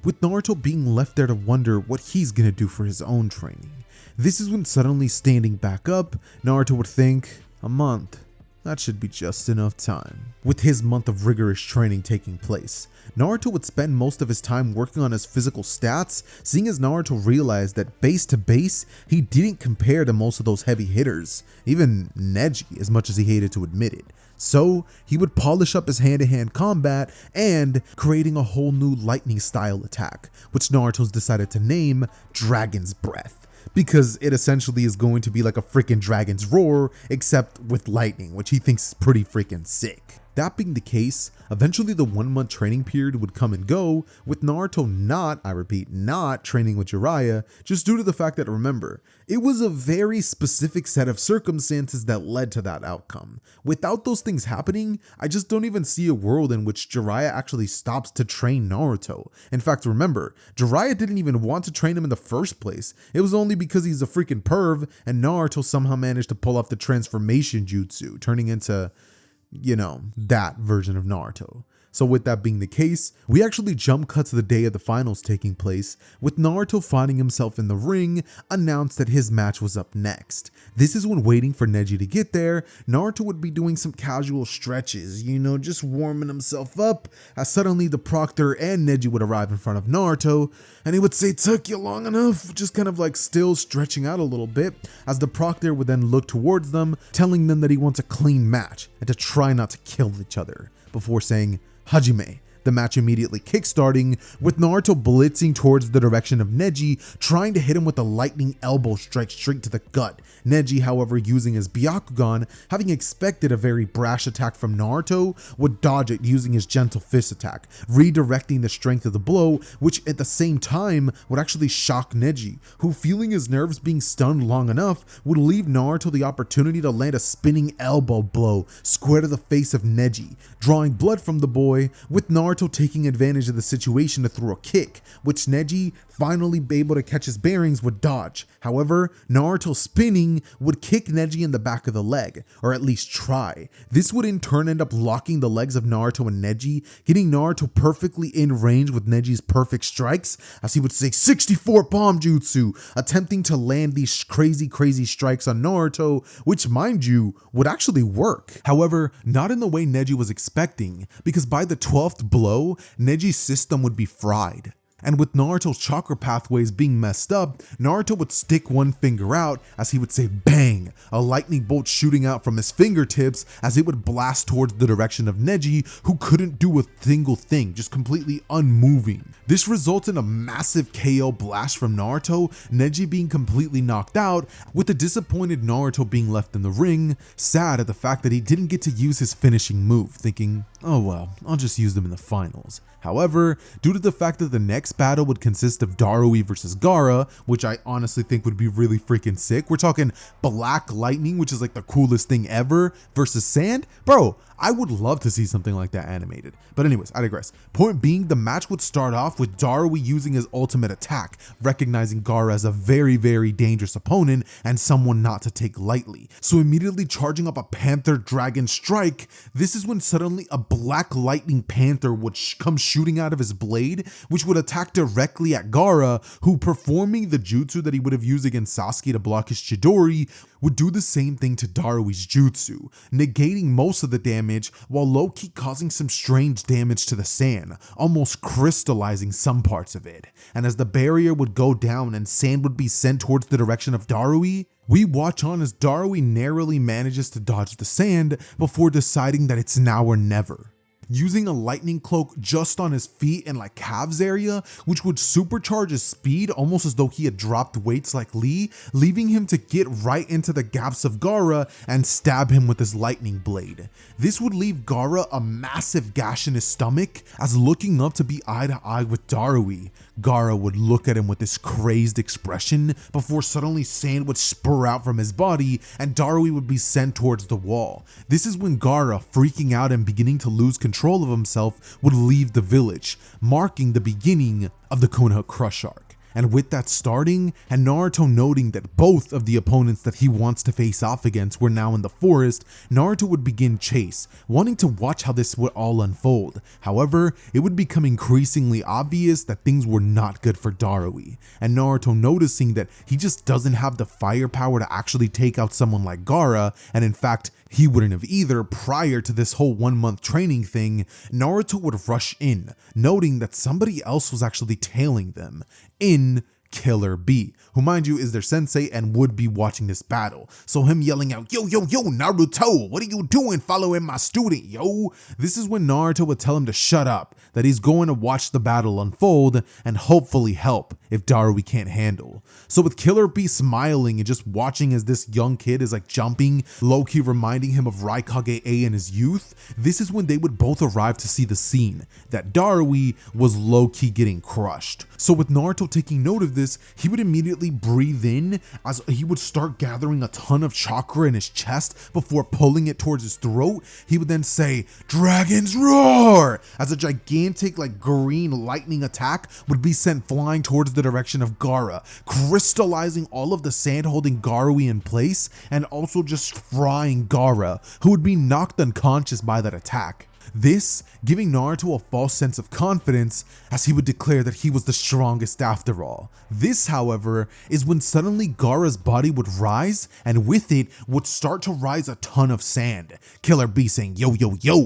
with Naruto being left there to wonder what he's gonna do for his own training. This is when suddenly standing back up, Naruto would think, a month. That should be just enough time. With his month of rigorous training taking place, Naruto would spend most of his time working on his physical stats, seeing as Naruto realized that base to base, he didn't compare to most of those heavy hitters, even Neji, as much as he hated to admit it. So he would polish up his hand-to-hand combat and creating a whole new lightning style attack, which Naruto's decided to name Dragon's Breath, because it essentially is going to be like a freaking dragon's roar, except with lightning, which he thinks is pretty freaking sick. That being the case, eventually the 1 month training period would come and go, with Naruto not, I repeat, not training with Jiraiya, just due to the fact that, remember, it was a very specific set of circumstances that led to that outcome. Without those things happening, I just don't even see a world in which Jiraiya actually stops to train Naruto. In fact, remember, Jiraiya didn't even want to train him in the first place. It was only because he's a freaking perv, and Naruto somehow managed to pull off the transformation jutsu, turning into, you know, that version of Naruto. So with that being the case, we actually jump cut to the day of the finals taking place, with Naruto finding himself in the ring, announced that his match was up next. This is when, waiting for Neji to get there, Naruto would be doing some casual stretches, you know, just warming himself up, as suddenly the Proctor and Neji would arrive in front of Naruto, and he would say, took you long enough, just kind of like still stretching out a little bit, as the Proctor would then look towards them, telling them that he wants a clean match, and to try not to kill each other, before saying, Hajime. The match immediately kickstarting, with Naruto blitzing towards the direction of Neji, trying to hit him with a lightning elbow strike straight to the gut. Neji, however, using his Byakugan, having expected a very brash attack from Naruto, would dodge it using his gentle fist attack, redirecting the strength of the blow, which at the same time would actually shock Neji, who, feeling his nerves being stunned long enough, would leave Naruto the opportunity to land a spinning elbow blow square to the face of Neji, drawing blood from the boy, with Naruto taking advantage of the situation to throw a kick, which Neji, finally able to catch his bearings, would dodge. However, Naruto spinning would kick Neji in the back of the leg, or at least try. This would in turn end up locking the legs of Naruto and Neji, getting Naruto perfectly in range with Neji's perfect strikes, as he would say 64 bomb jutsu, attempting to land these crazy strikes on Naruto, which, mind you, would actually work. However, not in the way Neji was expecting, because by the 12th blow, Neji's system would be fried. And with Naruto's chakra pathways being messed up, Naruto would stick one finger out as he would say bang, a lightning bolt shooting out from his fingertips as it would blast towards the direction of Neji, who couldn't do a single thing, just completely unmoving. This results in a massive KO blast from Naruto, Neji being completely knocked out, with the disappointed Naruto being left in the ring, sad at the fact that he didn't get to use his finishing move, thinking, oh well, I'll just use them in the finals. However, due to the fact that the next battle would consist of Darui versus Gaara, which I honestly think would be really freaking sick. We're talking Black Lightning, which is like the coolest thing ever, versus Sand. Bro, I would love to see something like that animated. But anyways, I digress. Point being, the match would start off with Darui using his ultimate attack, recognizing Gaara as a very, very dangerous opponent and someone not to take lightly. So immediately charging up a Panther Dragon Strike, this is when suddenly a black lightning panther would come shooting out of his blade, which would attack directly at Gaara, who, performing the jutsu that he would have used against Sasuke to block his Chidori, would do the same thing to Darui's jutsu, negating most of the damage while low-key causing some strange damage to the sand, almost crystallizing some parts of it. And as the barrier would go down and sand would be sent towards the direction of Darui, we watch on as Darui narrowly manages to dodge the sand before deciding that it's now or never, using a lightning cloak just on his feet and like calves area, which would supercharge his speed almost as though he had dropped weights like Lee, leaving him to get right into the gaps of Gaara and stab him with his lightning blade. This would leave Gaara a massive gash in his stomach, as looking up to be eye to eye with Darui, Gaara would look at him with this crazed expression before suddenly sand would spur out from his body and Darui would be sent towards the wall. This is when Gaara, freaking out and beginning to lose control of himself, would leave the village, marking the beginning of the Konoha Crush arc. And with that starting, and Naruto noting that both of the opponents that he wants to face off against were now in the forest, Naruto would begin chase, wanting to watch how this would all unfold. However, it would become increasingly obvious that things were not good for Darui, and Naruto noticing that he just doesn't have the firepower to actually take out someone like Gaara, and in fact, he wouldn't have either prior to this whole 1 month training thing, Naruto would rush in, noting that somebody else was actually tailing them, in Killer B, who mind you is their sensei and would be watching this battle. So him yelling out, yo, Naruto, what are you doing following my student, yo? This is when Naruto would tell him to shut up, that he's going to watch the battle unfold and hopefully help if Darui can't handle. So with Killer B smiling and just watching as this young kid is like jumping, low-key reminding him of Raikage A in his youth, this is when they would both arrive to see the scene, that Darui was low-key getting crushed. So with Naruto taking note of this, he would immediately breathe in as he would start gathering a ton of chakra in his chest before pulling it towards his throat. He would then say, "Dragon's Roar!" as a gigantic like green lightning attack would be sent flying towards the direction of Gaara, crystallizing all of the sand holding Garui in place and also just frying Gaara, who would be knocked unconscious by that attack. This giving Naruto a false sense of confidence as he would declare that he was the strongest after all. This, however, is when suddenly Gaara's body would rise and with it would start to rise a ton of sand. Killer B saying, yo,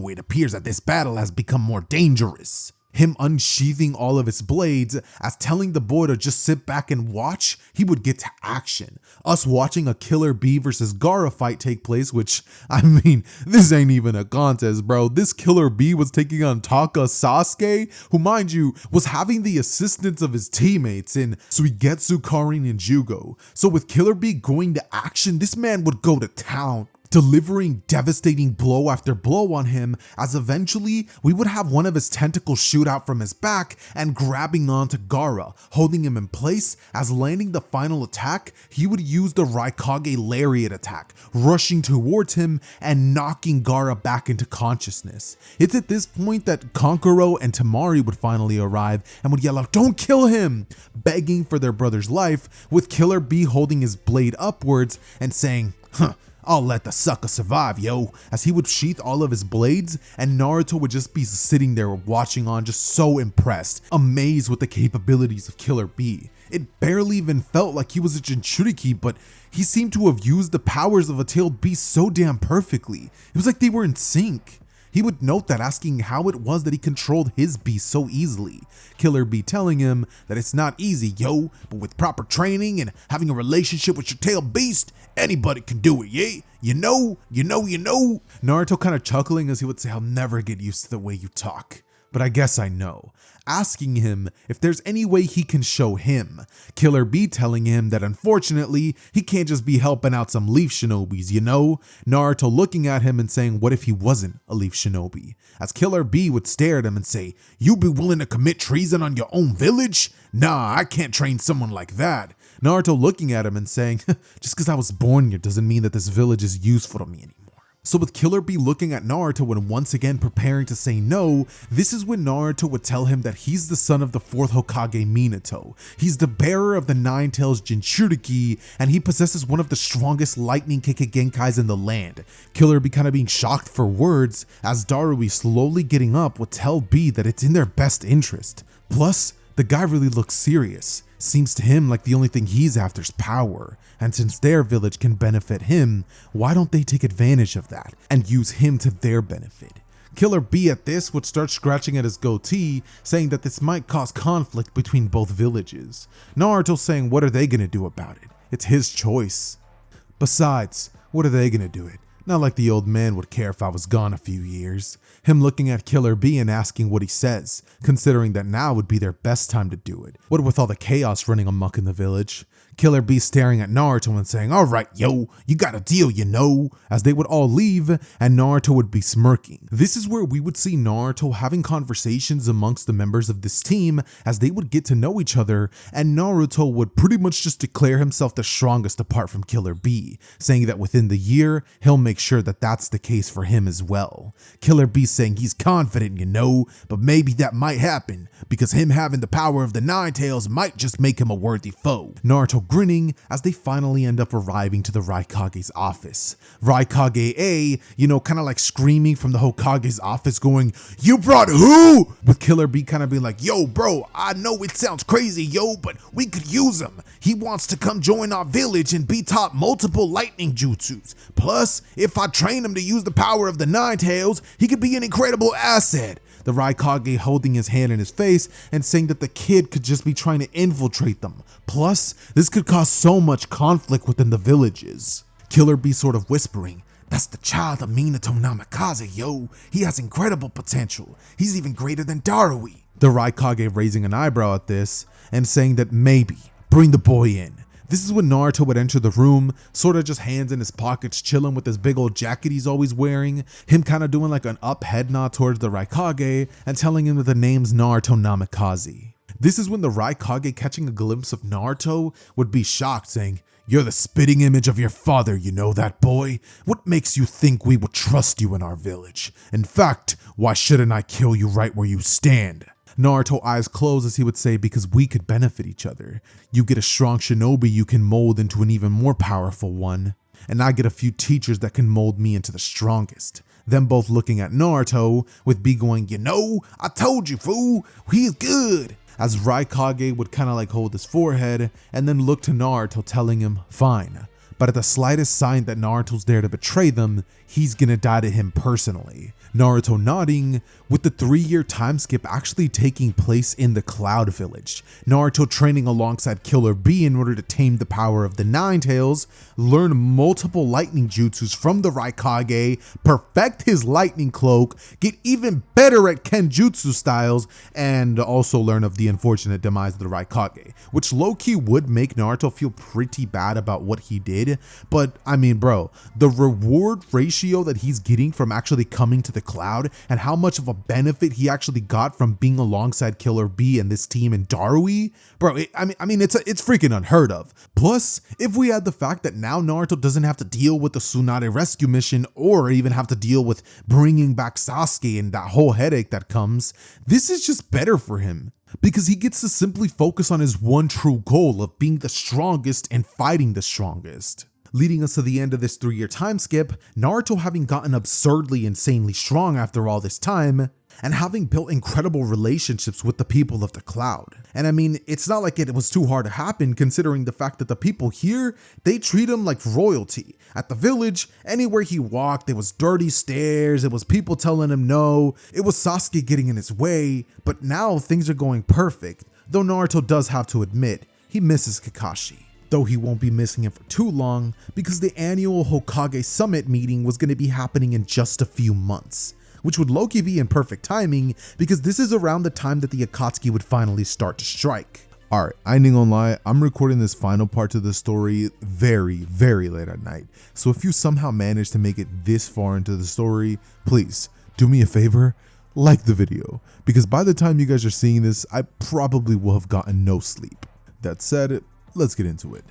it appears that this battle has become more dangerous. Him unsheathing all of his blades as telling the boy to just sit back and watch, he would get to action. Us watching a Killer B versus Gaara fight take place, which, I mean, this ain't even a contest, bro. This Killer B was taking on Taka Sasuke, who, mind you, was having the assistance of his teammates in Suigetsu, Karin, and Jugo. So with Killer B going to action, this man would go to town, delivering devastating blow after blow on him, as eventually we would have one of his tentacles shoot out from his back and grabbing onto Gaara, holding him in place. As landing the final attack, he would use the Raikage Lariat attack, rushing towards him and knocking Gaara back into consciousness. It's at this point that Kankuro and Temari would finally arrive and would yell out, "Don't kill him!" begging for their brother's life, with Killer B holding his blade upwards and saying, "I'll let the sucker survive, yo," as he would sheath all of his blades, and Naruto would just be sitting there watching on, just so impressed, amazed with the capabilities of Killer B. It barely even felt like he was a Jinchuriki, but he seemed to have used the powers of a tailed beast so damn perfectly. It was like they were in sync. He would note that, asking how it was that he controlled his beast so easily. Killer B telling him that it's not easy, yo, but with proper training and having a relationship with your tailed beast, anybody can do it, yeah? You know. Naruto kind of chuckling as he would say, "I'll never get used to the way you talk, but I guess I know." Asking him if there's any way he can show him. Killer B telling him that unfortunately, he can't just be helping out some leaf shinobis, you know? Naruto looking at him and saying, what if he wasn't a leaf shinobi? As Killer B would stare at him and say, "You be willing to commit treason on your own village? Nah, I can't train someone like that." Naruto looking at him and saying, "Just because I was born here doesn't mean that this village is useful to me anymore." So with Killer Bee looking at Naruto and once again preparing to say no, this is when Naruto would tell him that he's the son of the 4th Hokage Minato. He's the bearer of the Nine Tails Jinchuriki, and he possesses one of the strongest lightning Kekkei in the land. Killer Bee kind of being shocked for words, as Darui slowly getting up would tell Bee that it's in their best interest. Plus, the guy really looks serious. Seems to him like the only thing he's after is power, and since their village can benefit him, why don't they take advantage of that and use him to their benefit? Killer Bee at this would start scratching at his goatee, saying that this might cause conflict between both villages. Naruto saying what are they gonna do about it? It's his choice. Besides, what are they gonna do it? Not like the old man would care if I was gone a few years. Him looking at Killer Bee and asking what he says, considering that now would be their best time to do it. What with all the chaos running amok in the village? Killer Bee staring at Naruto and saying, "Alright, yo, you got a deal, you know," as they would all leave and Naruto would be smirking. This is where we would see Naruto having conversations amongst the members of this team as they would get to know each other, and Naruto would pretty much just declare himself the strongest apart from Killer Bee, saying that within the year, he'll make sure that that's the case for him as well. Killer Bee saying he's confident, you know, but maybe that might happen, because him having the power of the Nine Tails might just make him a worthy foe. Naruto grinning as they finally end up arriving to the Raikage's office. Raikage A, you know, kind of like screaming from the Hokage's office going, "You brought who?" With Killer Bee kind of being like, "Yo bro, I know it sounds crazy, yo, but we could use him. He wants to come join our village and be taught multiple lightning jutsus. Plus, if I train him to use the power of the Nine Tails, he could be an incredible asset." The Raikage holding his hand in his face and saying that the kid could just be trying to infiltrate them. Plus, this could cause so much conflict within the villages. Killer Bee sort of whispering, "That's the child of Minato Namikaze, yo. He has incredible potential. He's even greater than Darui." The Raikage raising an eyebrow at this and saying that maybe, bring the boy in. This is when Naruto would enter the room, sort of just hands in his pockets, chilling with this big old jacket he's always wearing, him kind of doing like an up head nod towards the Raikage and telling him that the name's Naruto Namikaze. This is when the Raikage, catching a glimpse of Naruto, would be shocked, saying, "You're the spitting image of your father, you know that, boy? What makes you think we would trust you in our village? In fact, why shouldn't I kill you right where you stand?" Naruto eyes closed as he would say, "Because we could benefit each other. You get a strong shinobi you can mold into an even more powerful one, and I get a few teachers that can mold me into the strongest." Them both looking at Naruto, with B going, "You know, I told you, fool, he's good." As Raikage would kind of like hold his forehead and then look to Naruto, telling him, "Fine." But at the slightest sign that Naruto's there to betray them, he's gonna die to him personally. Naruto nodding, with the 3-year time skip actually taking place in the Cloud Village. Naruto training alongside Killer Bee in order to tame the power of the Nine Tails, learn multiple lightning jutsus from the Raikage, perfect his lightning cloak, get even better at Kenjutsu styles, and also learn of the unfortunate demise of the Raikage, which low-key would make Naruto feel pretty bad about what he did. But I mean, bro, the reward ratio that he's getting from actually coming to the Cloud and how much of a benefit he actually got from being alongside Killer Bee and this team in Darui, bro, it's freaking unheard of. Plus, if we add the fact that now Naruto doesn't have to deal with the Tsunade rescue mission or even have to deal with bringing back Sasuke and that whole headache that comes, this is just better for him, because he gets to simply focus on his one true goal of being the strongest and fighting the strongest. Leading us to the end of this 3-year time skip, Naruto having gotten absurdly insanely strong after all this time, and having built incredible relationships with the people of the Cloud. And I mean, it's not like it was too hard to happen, considering the fact that the people here, they treat him like royalty. At the village, anywhere he walked, there was dirty stares, it was people telling him no, it was Sasuke getting in his way, but now things are going perfect, though Naruto does have to admit, he misses Kakashi. Though he won't be missing him for too long, because the annual Hokage Summit meeting was going to be happening in just a few months, which would low-key be in perfect timing, because this is around the time that the Akatsuki would finally start to strike. Alright, I ain't gonna lie, I'm recording this final part to the story very, very late at night, so if you somehow manage to make it this far into the story, please, do me a favor, like the video, because by the time you guys are seeing this, I probably will have gotten no sleep. That said, let's get into it.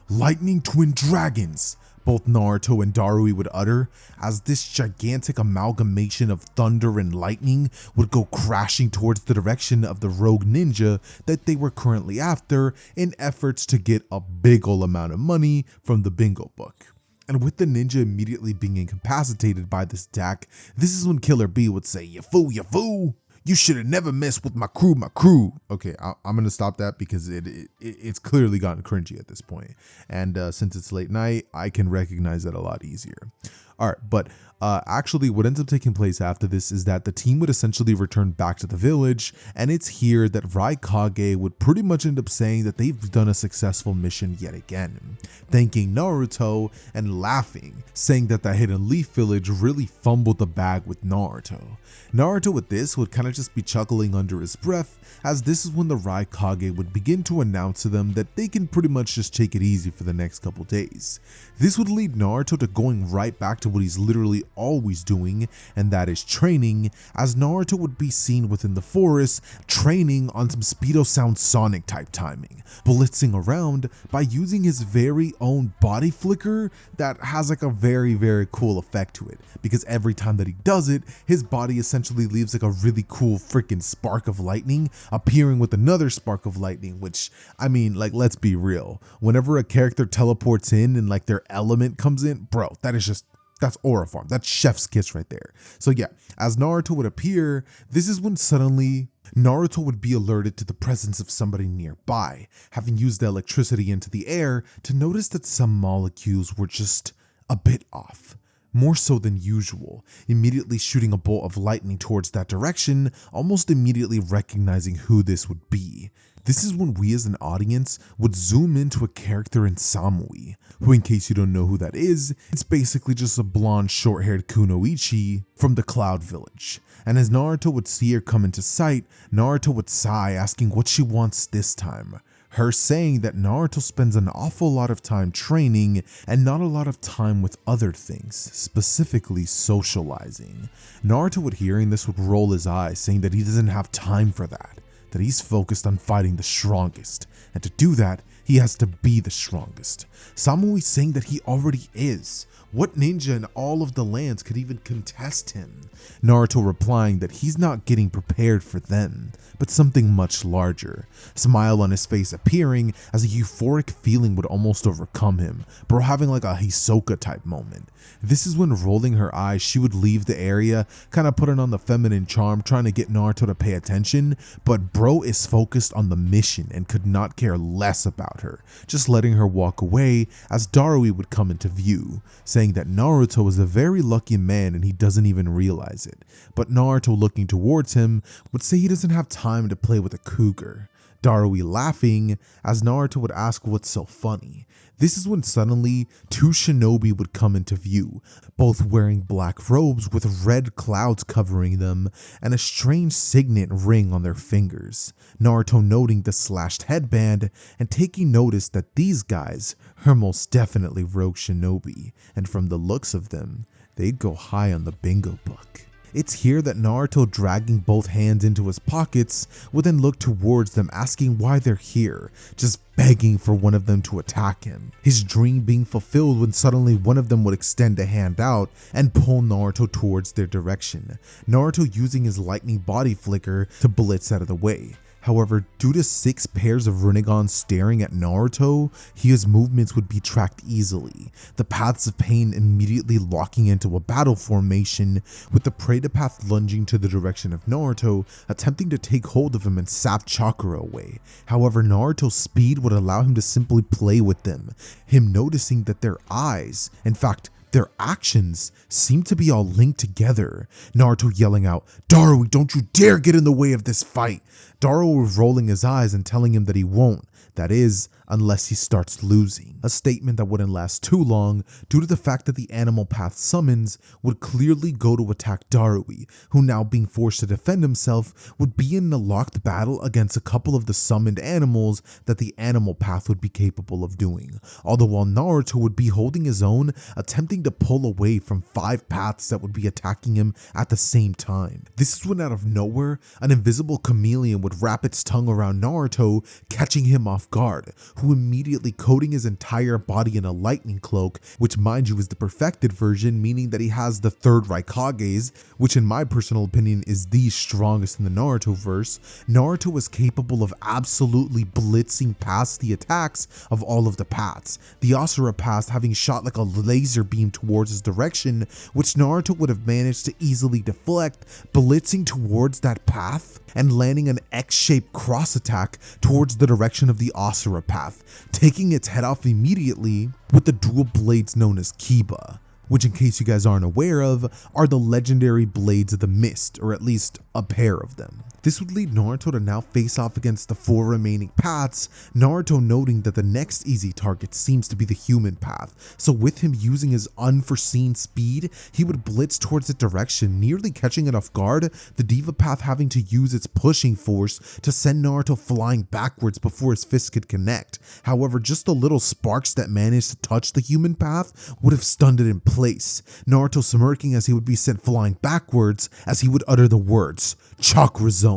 Lightning Twin Dragons, both Naruto and Darui would utter, as this gigantic amalgamation of thunder and lightning would go crashing towards the direction of the rogue ninja that they were currently after in efforts to get a big ol' amount of money from the bingo book. And with the ninja immediately being incapacitated by this attack, this is when Killer B would say, "You fool, you fool! You should have never messed with my crew, my crew." Okay, I'm gonna stop that because it's clearly gotten cringy at this point. And since it's late night, I can recognize that a lot easier. All right, but actually what ends up taking place after this is that the team would essentially return back to the village, and it's here that Raikage would pretty much end up saying that they've done a successful mission yet again, thanking Naruto and laughing, saying that the Hidden Leaf Village really fumbled the bag with Naruto. Naruto with this would kind of just be chuckling under his breath, as this is when the Raikage would begin to announce to them that they can pretty much just take it easy for the next couple days. This would lead Naruto to going right back to what he's literally always doing, and that is training, as Naruto would be seen within the forest training on some Speedo Sound Sonic type timing, blitzing around by using his very own body flicker that has like a very cool effect to it, because every time that he does it, his body essentially leaves like a really cool freaking spark of lightning appearing with another spark of lightning, which, I mean, like, let's be real, whenever a character teleports in and like their element comes in, bro, that's aura farm. That's chef's kiss right there. So yeah, as Naruto would appear, this is when suddenly Naruto would be alerted to the presence of somebody nearby, having used the electricity into the air to notice that some molecules were just a bit off, more so than usual, immediately shooting a bolt of lightning towards that direction, almost immediately recognizing who this would be. This is when we as an audience would zoom into a character in Samui, who, in case you don't know who that is, it's basically just a blonde short-haired kunoichi from the Cloud Village. And as Naruto would see her come into sight, Naruto would sigh, asking what she wants this time. Her saying that Naruto spends an awful lot of time training and not a lot of time with other things, specifically socializing. Naruto would hearing this would roll his eyes, saying that he doesn't have time for that he's focused on fighting the strongest, and to do that, he has to be the strongest. Samui saying that he already is. What ninja in all of the lands could even contest him? Naruto replying that he's not getting prepared for them, but something much larger. Smile on his face appearing as a euphoric feeling would almost overcome him, bro having like a Hisoka type moment. This is when, rolling her eyes, she would leave the area, kind of putting on the feminine charm, trying to get Naruto to pay attention, but bro is focused on the mission and could not care less about her, just letting her walk away as Darui would come into view, saying that Naruto is a very lucky man and he doesn't even realize it. But Naruto, looking towards him, would say he doesn't have time to play with a cougar. Darui laughing as Naruto would ask what's so funny. This is when suddenly two shinobi would come into view, both wearing black robes with red clouds covering them and a strange signet ring on their fingers. Naruto noting the slashed headband and taking notice that these guys are most definitely rogue shinobi, and from the looks of them, they'd go high on the bingo book. It's here that Naruto, dragging both hands into his pockets, would then look towards them, asking why they're here, just begging for one of them to attack him. His dream being fulfilled when suddenly one of them would extend a hand out and pull Naruto towards their direction, Naruto using his lightning body flicker to blitz out of the way. However, due to 6 pairs of Rinnegan staring at Naruto, his movements would be tracked easily, the paths of pain immediately locking into a battle formation, with the Preta path lunging to the direction of Naruto, attempting to take hold of him and sap chakra away. However, Naruto's speed would allow him to simply play with them, him noticing that their eyes, in fact, their actions, seem to be all linked together. Naruto yelling out, "Darui, don't you dare get in the way of this fight!" Darui was rolling his eyes and telling him that he won't. That is, unless he starts losing. A statement that wouldn't last too long due to the fact that the animal path summons would clearly go to attack Darui, who, now being forced to defend himself, would be in a locked battle against a couple of the summoned animals that the animal path would be capable of doing. Although while Naruto would be holding his own, attempting to pull away from 5 paths that would be attacking him at the same time. This is when, out of nowhere, an invisible chameleon would wrap its tongue around Naruto, catching him off guard, who immediately coating his entire body in a lightning cloak, which mind you is the perfected version, meaning that he has the third Raikages, which in my personal opinion is the strongest in the Naruto verse. Naruto was capable of absolutely blitzing past the attacks of all of the paths, the Asura path having shot like a laser beam towards his direction, which Naruto would have managed to easily deflect, blitzing towards that path and landing an X-shaped cross attack towards the direction of the Asura path, taking its head off immediately with the dual blades known as Kiba, which in case you guys aren't aware of, are the legendary blades of the mist, or at least a pair of them. This would lead Naruto to now face off against the 4 remaining paths, Naruto noting that the next easy target seems to be the human path, so with him using his unforeseen speed, he would blitz towards that direction, nearly catching it off guard, the Diva path having to use its pushing force to send Naruto flying backwards before his fist could connect. However, just the little sparks that managed to touch the human path would have stunned it in place, Naruto smirking as he would be sent flying backwards as he would utter the words, Chakra Zone.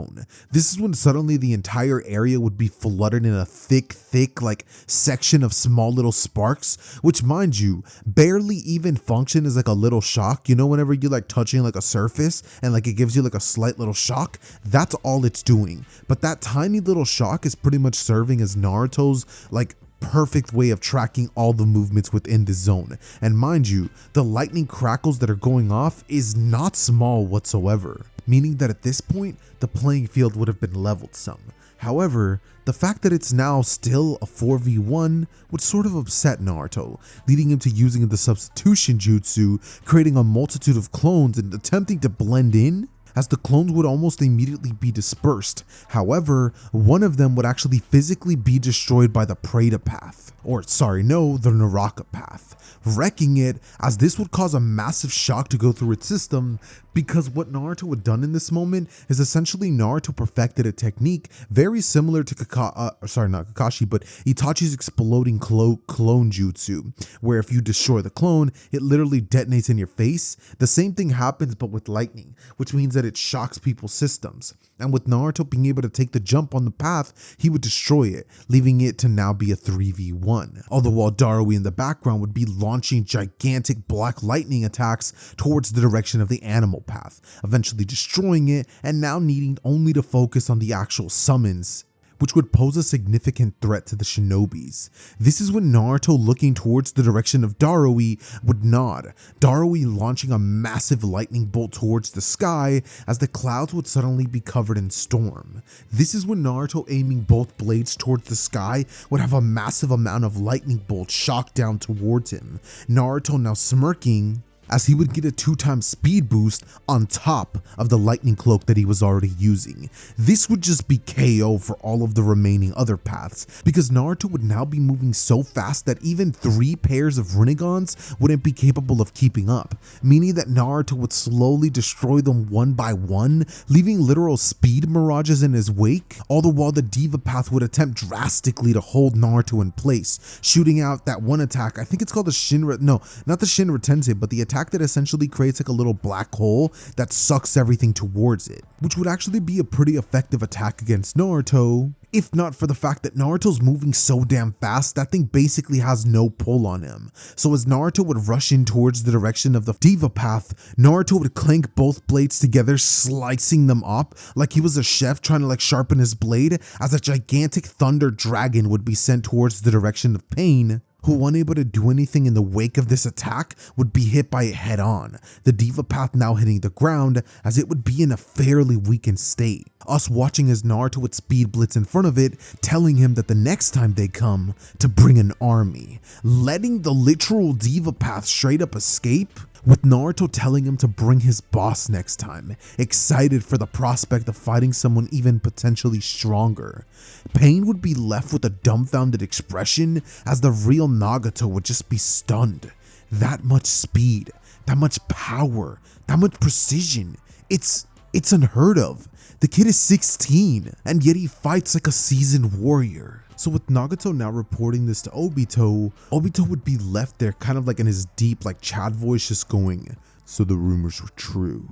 This is when suddenly the entire area would be flooded in a thick like section of small little sparks, which mind you, barely even function as like a little shock. You know, whenever you're like touching like a surface and like it gives you like a slight little shock, that's all it's doing. But that tiny little shock is pretty much serving as Naruto's like perfect way of tracking all the movements within the zone. And mind you, the lightning crackles that are going off is not small whatsoever, meaning that at this point, the playing field would have been leveled some. However, the fact that it's now still a 4v1 would sort of upset Naruto, leading him to using the substitution jutsu, creating a multitude of clones and attempting to blend in, as the clones would almost immediately be dispersed. However, one of them would actually physically be destroyed by the Preta path, the Naraka path, wrecking it, as this would cause a massive shock to go through its system, because what Naruto had done in this moment is essentially Naruto perfected a technique very similar to Itachi's exploding clone jutsu, where if you destroy the clone, it literally detonates in your face. The same thing happens but with lightning, which means that it shocks people's systems. And with Naruto being able to take the jump on the path, he would destroy it, leaving it to now be a 3v1. Although while Darui in the background would be launching gigantic black lightning attacks towards the direction of the animal path, eventually destroying it and now needing only to focus on the actual summons, which would pose a significant threat to the shinobis. This is when Naruto, looking towards the direction of Darui, would nod, Darui launching a massive lightning bolt towards the sky as the clouds would suddenly be covered in storm. This is when Naruto, aiming both blades towards the sky, would have a massive amount of lightning bolts shock down towards him, Naruto now smirking as he would get a 2x speed boost on top of the lightning cloak that he was already using. This would just be KO for all of the remaining other paths, because Naruto would now be moving so fast that even 3 pairs of Rinnegan's wouldn't be capable of keeping up, meaning that Naruto would slowly destroy them one by one, leaving literal speed mirages in his wake, all the while the Diva path would attempt drastically to hold Naruto in place, shooting out that one attack. I think it's called the Shinra, no, not the Shinra Tensei, but the attack that essentially creates like a little black hole that sucks everything towards it, which would actually be a pretty effective attack against Naruto, if not for the fact that Naruto's moving so damn fast that thing basically has no pull on him. So as Naruto would rush in towards the direction of the Diva path, Naruto would clank both blades together, slicing them up like he was a chef trying to like sharpen his blade, as a gigantic thunder dragon would be sent towards the direction of Pain, who, unable to do anything in the wake of this attack, would be hit by it head on, the Diva path now hitting the ground as it would be in a fairly weakened state. Us watching as Naruto would speed blitz in front of it, telling him that the next time they come, to bring an army, letting the literal Diva path straight up escape, with Naruto telling him to bring his boss next time, excited for the prospect of fighting someone even potentially stronger. Pain would be left with a dumbfounded expression as the real Nagato would just be stunned. That much speed, that much power, that much precision, it's unheard of. The kid is 16 and yet he fights like a seasoned warrior. So with Nagato now reporting this to Obito, Obito would be left there kind of like in his deep like Chad voice, just going, "So the rumors were true.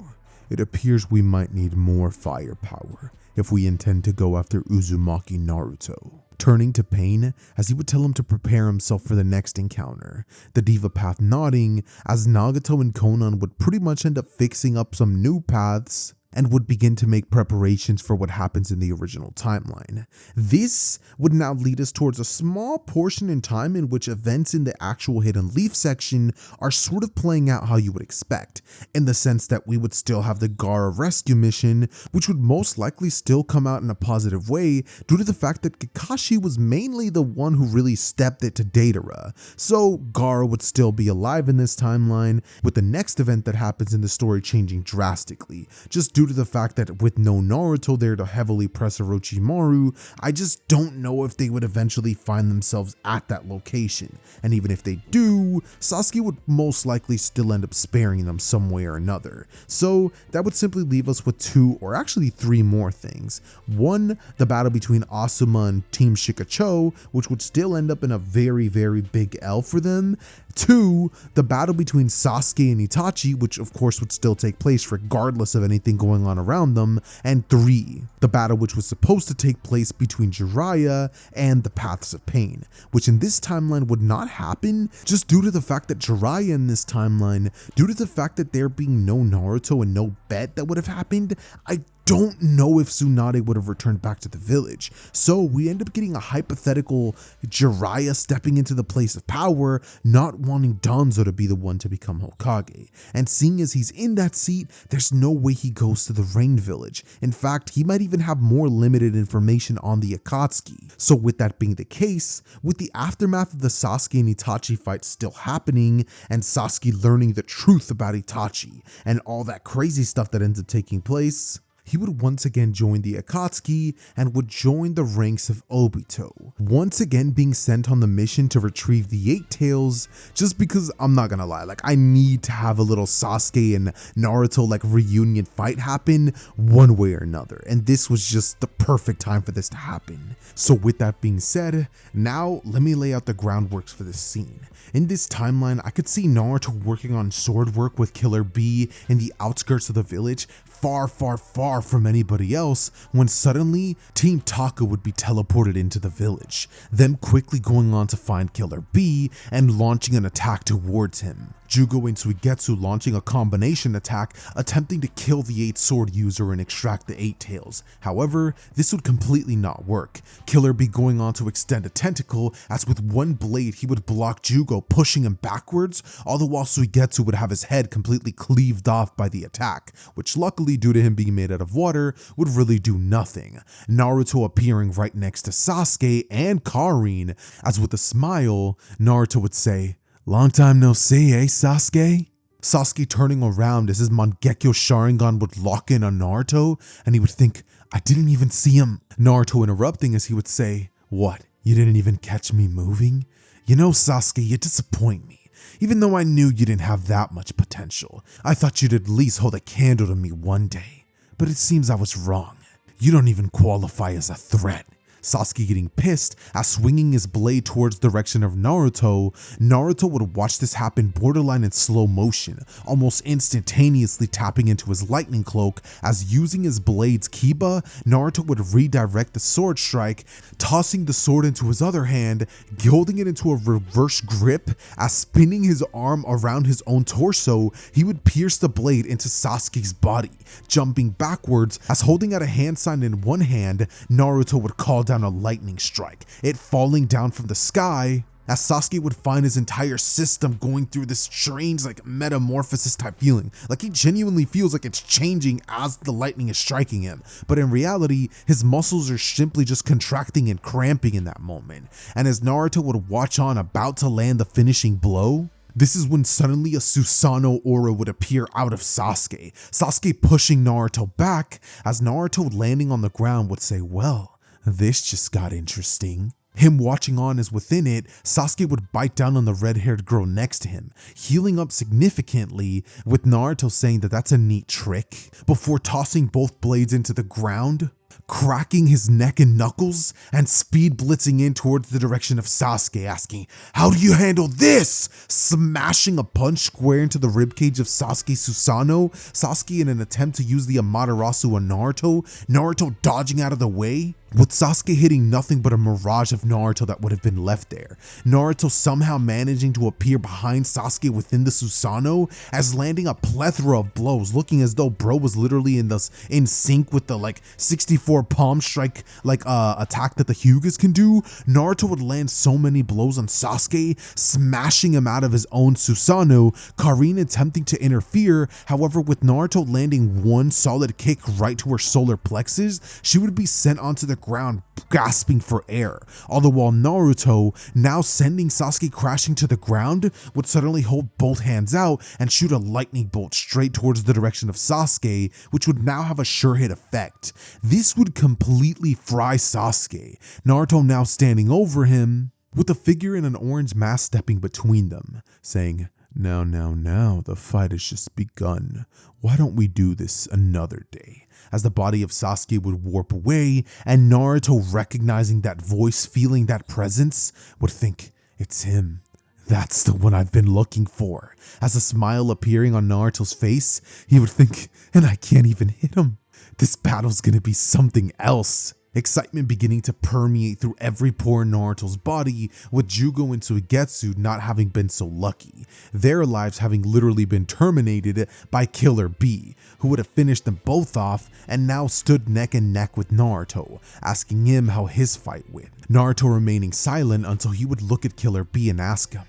It appears we might need more firepower if we intend to go after Uzumaki Naruto." turning to Pain as he would tell him to prepare himself for the next encounter. The Diva path nodding as Nagato and Konan would pretty much end up fixing up some new paths and would begin to make preparations for what happens in the original timeline. This would now lead us towards a small portion in time in which events in the actual Hidden Leaf section are sort of playing out how you would expect, in the sense that we would still have the Gaara rescue mission, which would most likely still come out in a positive way due to the fact that Kakashi was mainly the one who really stepped it to Datara. So Gaara would still be alive in this timeline, with the next event that happens in the story changing drastically, just due to the fact that with no Naruto there to heavily press Orochimaru, I just don't know if they would eventually find themselves at that location. And even if they do, Sasuke would most likely still end up sparing them some way or another. So that would simply leave us with 2 or actually 3 more things. 1, the battle between Asuma and Team Shikacho, which would still end up in a very, very big L for them. 2, the battle between Sasuke and Itachi, which of course would still take place regardless of anything going on around them. And 3, the battle which was supposed to take place between Jiraiya and the Paths of Pain, which in this timeline would not happen just due to the fact that Jiraiya in this timeline, due to the fact that there being no Naruto and no bet that would have happened, I don't know if Tsunade would have returned back to the village. So we end up getting a hypothetical Jiraiya stepping into the place of power, not wanting Danzo to be the one to become Hokage. And seeing as he's in that seat, there's no way he goes to the Rain Village. In fact, he might even have more limited information on the Akatsuki. So with that being the case, with the aftermath of the Sasuke and Itachi fight still happening, and Sasuke learning the truth about Itachi, and all that crazy stuff that ends up taking place, he would once again join the Akatsuki and would join the ranks of Obito, once again being sent on the mission to retrieve the 8 tails, just because I'm not gonna lie, like I need to have a little Sasuke and Naruto like reunion fight happen one way or another, and this was just the perfect time for this to happen. So with that being said, now let me lay out the groundworks for this scene. In this timeline, I could see Naruto working on sword work with Killer Bee in the outskirts of the village, far, far, far from anybody else, when suddenly Team Taka would be teleported into the village, them quickly going on to find Killer Bee and launching an attack towards him. Jugo and Suigetsu launching a combination attack, attempting to kill the 8 sword user and extract the 8 tails. However, this would completely not work. Killer Bee going on to extend a tentacle, as with one blade he would block Jugo, pushing him backwards, all the while Suigetsu would have his head completely cleaved off by the attack, which luckily due to him being made out of water would really do nothing. Naruto appearing right next to Sasuke and Karin, as with a smile, Naruto would say, "Long time no see, eh, Sasuke?" Sasuke turning around as his Mangekyo Sharingan would lock in on Naruto, and he would think, "I didn't even see him." Naruto interrupting as he would say, "What, you didn't even catch me moving? You know, Sasuke, you disappoint me. Even though I knew you didn't have that much potential, I thought you'd at least hold a candle to me one day. But it seems I was wrong. You don't even qualify as a threat." Sasuke getting pissed as swinging his blade towards the direction of Naruto, Naruto would watch this happen borderline in slow motion, almost instantaneously tapping into his lightning cloak as using his blade's Kiba, Naruto would redirect the sword strike, tossing the sword into his other hand, holding it into a reverse grip as spinning his arm around his own torso, he would pierce the blade into Sasuke's body, jumping backwards as holding out a hand sign in one hand, Naruto would call down a lightning strike, it falling down from the sky, as Sasuke would find his entire system going through this strange like metamorphosis type feeling, like he genuinely feels like it's changing as the lightning is striking him, but in reality his muscles are simply just contracting and cramping in that moment. And as Naruto would watch on about to land the finishing blow, this is when suddenly a Susanoo aura would appear out of Sasuke, Sasuke pushing Naruto back, as Naruto landing on the ground would say, "Well, this just got interesting." Him watching on as within it, Sasuke would bite down on the red-haired girl next to him, healing up significantly, with Naruto saying that that's a neat trick, before tossing both blades into the ground, cracking his neck and knuckles, and speed blitzing in towards the direction of Sasuke, asking, "How do you handle this?" Smashing a punch square into the ribcage of Sasuke Susanoo, Sasuke in an attempt to use the Amaterasu on Naruto, Naruto dodging out of the way, with Sasuke hitting nothing but a mirage of Naruto that would have been left there. Naruto somehow managing to appear behind Sasuke within the Susanoo as landing a plethora of blows, looking as though bro was literally in sync with the like 64 palm strike attack that the Hyugas can do. Naruto would land so many blows on Sasuke, smashing him out of his own Susanoo, Karin attempting to interfere. However, with Naruto landing one solid kick right to her solar plexus, she would be sent onto the ground gasping for air, all the while Naruto, now sending Sasuke crashing to the ground, would suddenly hold both hands out and shoot a lightning bolt straight towards the direction of Sasuke, which would now have a sure hit effect. This would completely fry Sasuke, Naruto now standing over him, with a figure in an orange mask stepping between them, saying, now, the fight has just begun. Why don't we do this another day? As the body of Sasuke would warp away, and Naruto, recognizing that voice, feeling that presence, would think, it's him. That's the one I've been looking for. As a smile appearing on Naruto's face, he would think, and I can't even hit him. This battle's gonna be something else. Excitement beginning to permeate through every pore in Naruto's body, with Jugo and Suigetsu not having been so lucky, their lives having literally been terminated by Killer Bee, who would have finished them both off and now stood neck and neck with Naruto, asking him how his fight went. Naruto remaining silent until he would look at Killer Bee and ask him,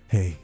hey,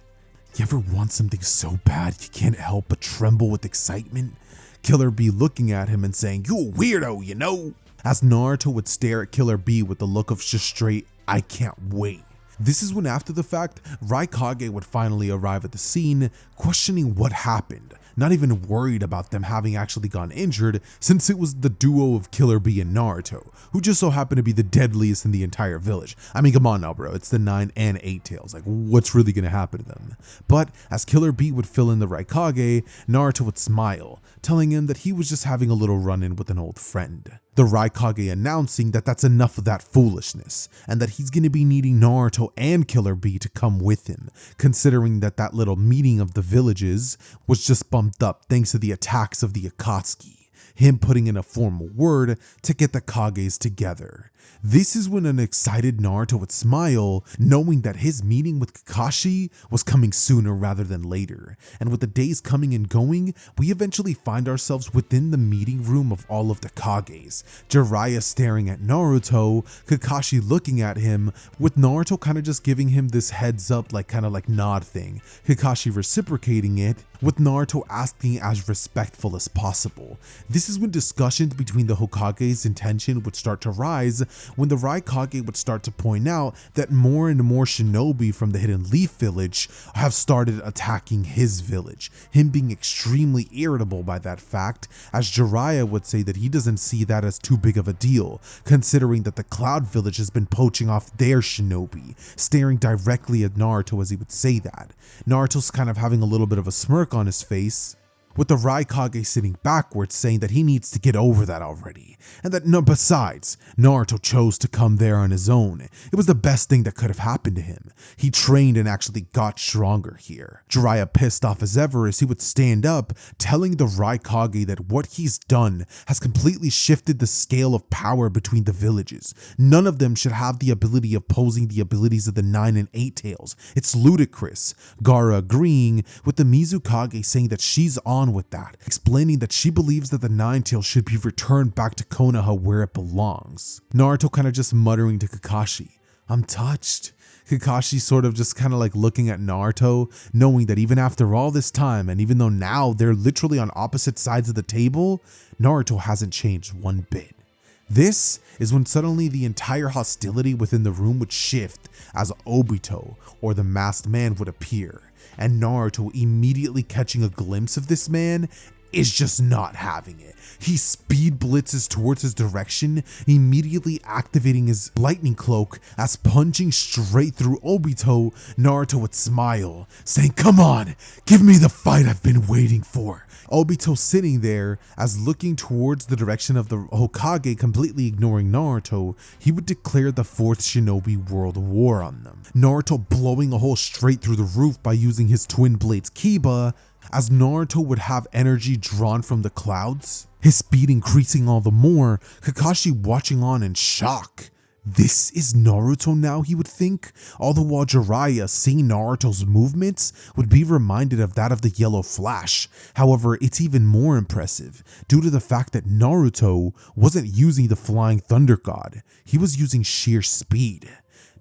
you ever want something so bad you can't help but tremble with excitement? Killer Bee looking at him and saying, you a weirdo, you know? As Naruto would stare at Killer Bee with the look of just straight, I can't wait. This is when, after the fact, Raikage would finally arrive at the scene, questioning what happened, not even worried about them having actually gone injured, since it was the duo of Killer Bee and Naruto, who just so happened to be the deadliest in the entire village. I mean, come on now, bro, it's the 9 and 8 tails, like what's really gonna happen to them? But as Killer Bee would fill in the Raikage, Naruto would smile, telling him that he was just having a little run-in with an old friend. The Raikage announcing that that's enough of that foolishness, and that he's going to be needing Naruto and Killer Bee to come with him, considering that that little meeting of the villages was just bumped up thanks to the attacks of the Akatsuki, him putting in a formal word to get the Kages together. This is when an excited Naruto would smile, knowing that his meeting with Kakashi was coming sooner rather than later. And with the days coming and going, we eventually find ourselves within the meeting room of all of the Kages. Jiraiya staring at Naruto, Kakashi looking at him, with Naruto kind of just giving him this heads up kind of nod thing, Kakashi reciprocating it, with Naruto asking as respectful as possible. This is when discussions between the Hokage's intention would start to rise, when the Raikage would start to point out that more and more shinobi from the Hidden Leaf village have started attacking his village, him being extremely irritable by that fact, as Jiraiya would say that he doesn't see that as too big of a deal, considering that the Cloud village has been poaching off their shinobi, staring directly at Naruto as he would say that. Naruto's kind of having a little bit of a smirk on his face, with the Raikage sitting backwards saying that he needs to get over that already, and that besides, Naruto chose to come there on his own. It was the best thing that could have happened to him. He trained and actually got stronger here. Jiraiya pissed off as ever as he would stand up, telling the Raikage that what he's done has completely shifted the scale of power between the villages. None of them should have the ability of posing the abilities of the 9 and 8 tails. It's ludicrous. Gaara agreeing, with the Mizukage saying that she's on with that, explaining that she believes that the 9 tails should be returned back to Konoha where it belongs. Naruto kind of just muttering to Kakashi, I'm touched. Kakashi sort of just kind of looking at Naruto, knowing that even after all this time, and even though now they're literally on opposite sides of the table, Naruto hasn't changed one bit. This is when suddenly the entire hostility within the room would shift as Obito, or the masked man, would appear, and Naruto, immediately catching a glimpse of this man, is just not having it. He speed blitzes towards his direction, immediately activating his lightning cloak as punching straight through Obito. Naruto would smile, saying, come on, give me the fight I've been waiting for. Obito sitting there as looking towards the direction of the Hokage, completely ignoring Naruto, he would declare the 4th Shinobi World War on them. Naruto blowing a hole straight through the roof by using his Twin Blades Kiba, as Naruto would have energy drawn from the clouds, his speed increasing all the more, Kakashi watching on in shock. This is Naruto now, he would think, all the while Jiraiya, seeing Naruto's movements, would be reminded of that of the Yellow Flash. However, it's even more impressive due to the fact that Naruto wasn't using the Flying Thunder God, he was using sheer speed.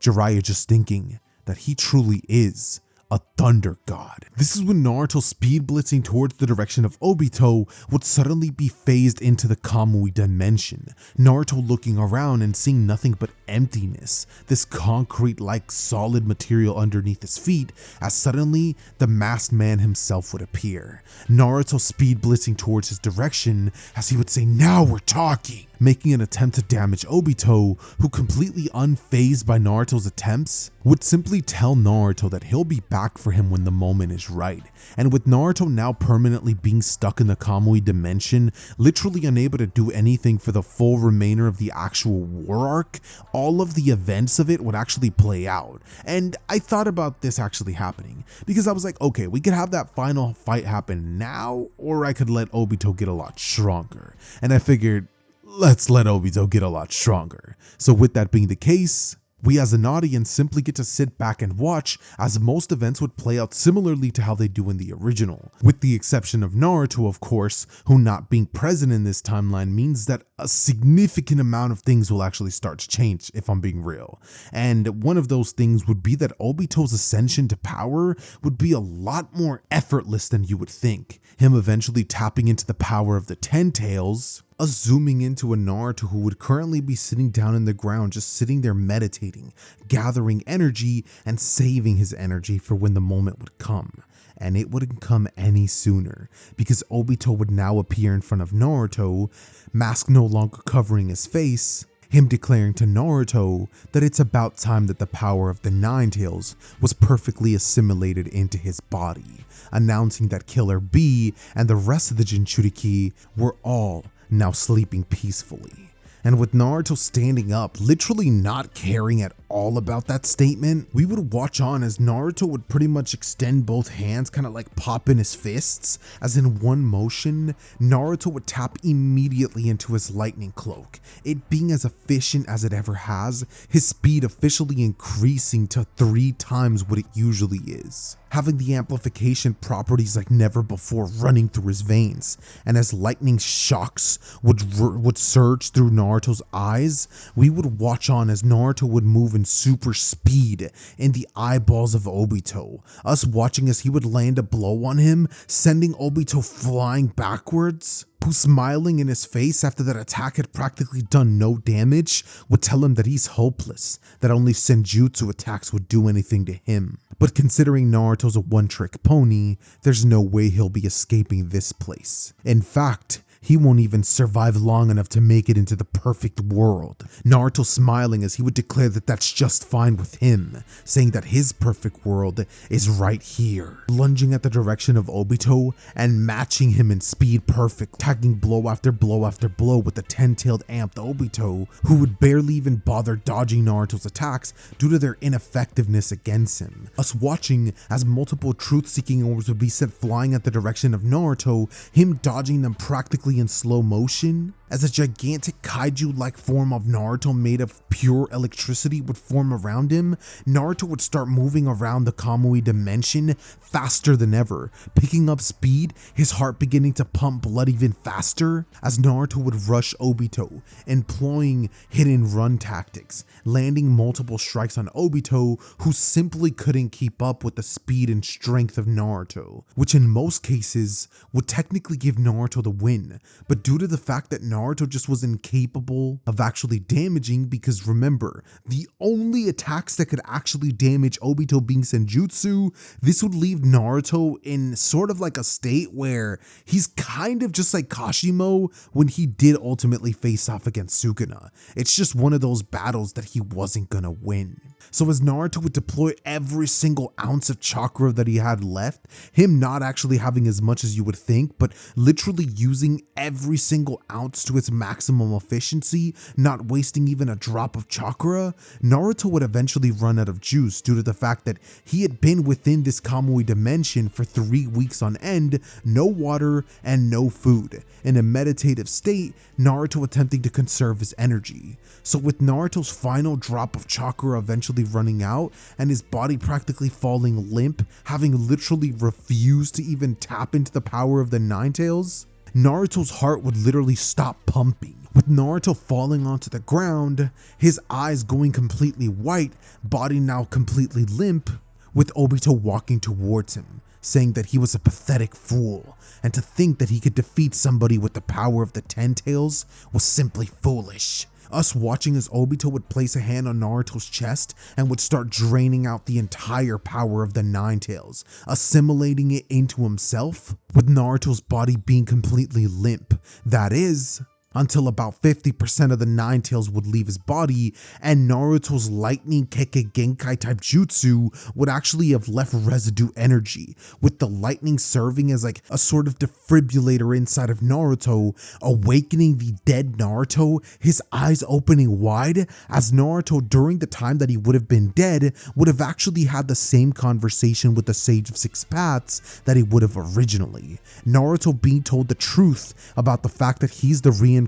Jiraiya just thinking that he truly is a thunder god. This is when Naruto speed blitzing towards the direction of Obito would suddenly be phased into the Kamui dimension. Naruto looking around and seeing nothing but emptiness, this concrete-like solid material underneath his feet, as suddenly the masked man himself would appear. Naruto speed blitzing towards his direction as he would say, "Now we're talking," making an attempt to damage Obito, who completely unfazed by Naruto's attempts, would simply tell Naruto that he'll be back for him when the moment is right. And with Naruto now permanently being stuck in the Kamui dimension, literally unable to do anything for the full remainder of the actual war arc, all of the events of it would actually play out. And I thought about this actually happening, because I was like, okay, we could have that final fight happen now, or I could let Obito get a lot stronger. And I figured, let's let Obito get a lot stronger. So with that being the case, we as an audience simply get to sit back and watch as most events would play out similarly to how they do in the original. With the exception of Naruto, of course, who not being present in this timeline means that a significant amount of things will actually start to change, if I'm being real. And one of those things would be that Obito's ascension to power would be a lot more effortless than you would think. Him eventually tapping into the power of the Ten Tails, zooming into a Naruto who would currently be sitting down in the ground, just sitting there meditating, gathering energy and saving his energy for when the moment would come. And it wouldn't come any sooner, because Obito would now appear in front of Naruto, mask no longer covering his face, him declaring to Naruto that it's about time that the power of the Nine Tails was perfectly assimilated into his body, announcing that Killer B and the rest of the Jinchuriki were all now sleeping peacefully. And with Naruto standing up, literally not caring at all about that statement, we would watch on as Naruto would pretty much extend both hands, kind of like pop in his fists, as in one motion, Naruto would tap immediately into his lightning cloak, it being as efficient as it ever has, his speed officially increasing to 3 times what it usually is, having the amplification properties like never before running through his veins. And as lightning shocks would surge through Naruto's eyes, we would watch on as Naruto would move in super speed in the eyeballs of Obito, us watching as he would land a blow on him, sending Obito flying backwards, who smiling in his face after that attack had practically done no damage, would tell him that he's hopeless, that only Senjutsu attacks would do anything to him. But considering Naruto's a one-trick pony, there's no way he'll be escaping this place. In fact, he won't even survive long enough to make it into the perfect world. Naruto smiling as he would declare that that's just fine with him, saying that his perfect world is right here. Lunging at the direction of Obito and matching him in speed perfect, tagging blow after blow after blow with the 10-tailed amped Obito, who would barely even bother dodging Naruto's attacks due to their ineffectiveness against him. Us watching as multiple truth-seeking orbs would be sent flying at the direction of Naruto, him dodging them practically in slow motion, as a gigantic kaiju-like form of Naruto made of pure electricity would form around him. Naruto would start moving around the Kamui dimension faster than ever, picking up speed, his heart beginning to pump blood even faster, as Naruto would rush Obito, employing hidden run tactics, landing multiple strikes on Obito, who simply couldn't keep up with the speed and strength of Naruto, which in most cases would technically give Naruto the win, but due to the fact that Naruto just was incapable of actually damaging, because remember, the only attacks that could actually damage Obito being Senjutsu, this would leave Naruto in sort of like a state where he's kind of just like Kashimo when he did ultimately face off against Sukuna. It's just one of those battles that he wasn't gonna win. So as Naruto would deploy every single ounce of chakra that he had left, him not actually having as much as you would think, but literally using every single ounce to its maximum efficiency, not wasting even a drop of chakra, Naruto would eventually run out of juice due to the fact that he had been within this Kamui dimension for 3 weeks on end, no water and no food. In a meditative state, Naruto attempting to conserve his energy. So with Naruto's final drop of chakra eventually running out and his body practically falling limp, having literally refused to even tap into the power of the Nine Tails, Naruto's heart would literally stop pumping. With Naruto falling onto the ground, his eyes going completely white, body now completely limp, with Obito walking towards him, saying that he was a pathetic fool, and to think that he could defeat somebody with the power of the Ten Tails was simply foolish. Us watching as Obito would place a hand on Naruto's chest and would start draining out the entire power of the Nine Tails, assimilating it into himself, with Naruto's body being completely limp. That is, until about 50% of the Nine Tails would leave his body, and Naruto's lightning Kekkei Genkai type jutsu would actually have left residue energy, with the lightning serving as like a sort of defibrillator inside of Naruto, awakening the dead Naruto, his eyes opening wide, as Naruto during the time that he would have been dead would have actually had the same conversation with the Sage of Six Paths that he would have originally. Naruto being told the truth about the fact that he's the reincarnation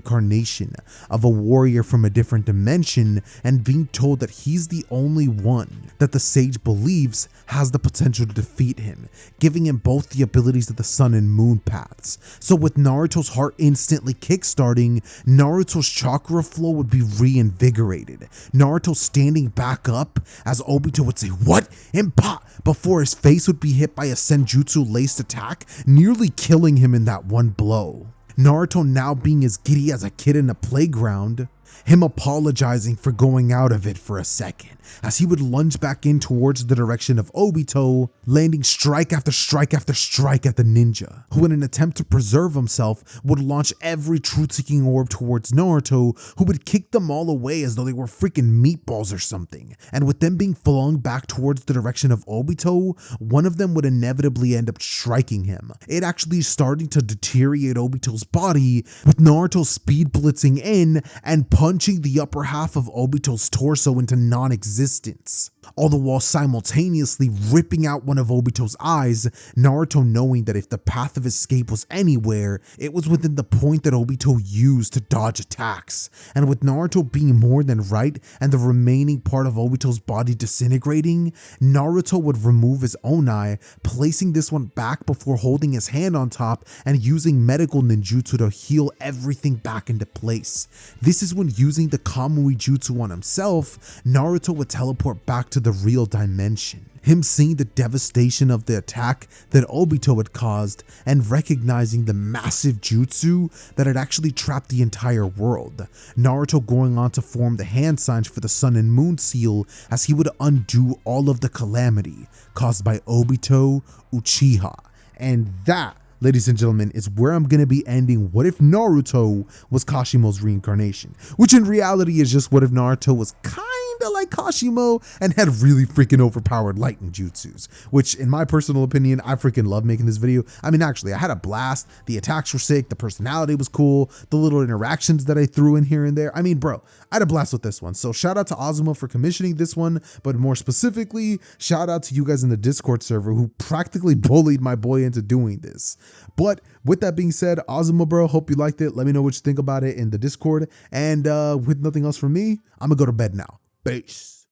of a warrior from a different dimension, and being told that he's the only one that the sage believes has the potential to defeat him, giving him both the abilities of the sun and moon paths. So with Naruto's heart instantly kickstarting, Naruto's chakra flow would be reinvigorated. Naruto standing back up as Obito would say, "What? Impa!" before his face would be hit by a senjutsu laced attack, nearly killing him in that one blow. Naruto now being as giddy as a kid in a playground, him apologizing for going out of it for a second, as he would lunge back in towards the direction of Obito, landing strike after strike after strike at the ninja, who in an attempt to preserve himself would launch every truth-seeking orb towards Naruto, who would kick them all away as though they were freaking meatballs or something. And with them being flung back towards the direction of Obito, one of them would inevitably end up striking him. It actually starting to deteriorate Obito's body, with Naruto speed blitzing in and punching the upper half of Obito's torso into non-existence, all the while simultaneously ripping out one of Obito's eyes, Naruto knowing that if the path of escape was anywhere, it was within the point that Obito used to dodge attacks. And with Naruto being more than right and the remaining part of Obito's body disintegrating, Naruto would remove his own eye, placing this one back before holding his hand on top and using medical ninjutsu to heal everything back into place. This is when, using the Kamui jutsu on himself, Naruto would teleport back to the real dimension. Him seeing the devastation of the attack that Obito had caused and recognizing the massive jutsu that had actually trapped the entire world. Naruto going on to form the hand signs for the sun and moon seal as he would undo all of the calamity caused by Obito Uchiha. And that, ladies and gentlemen, is where I'm going to be ending What If Naruto Was Kashimo's Reincarnation, which in reality is just what if Naruto was kinda like Kashimo and had really freaking overpowered lightning jutsus, which in my personal opinion, I freaking love making this video. I mean, actually, I had a blast. The attacks were sick. The personality was cool. The little interactions that I threw in here and there. I mean, bro, I had a blast with this one. So shout out to Azuma for commissioning this one, but more specifically, shout out to you guys in the Discord server who practically bullied my boy into doing this. But with that being said, Azuma, bro, hope you liked it. Let me know what you think about it in the Discord. And with nothing else from me, I'm gonna go to bed now. Peace.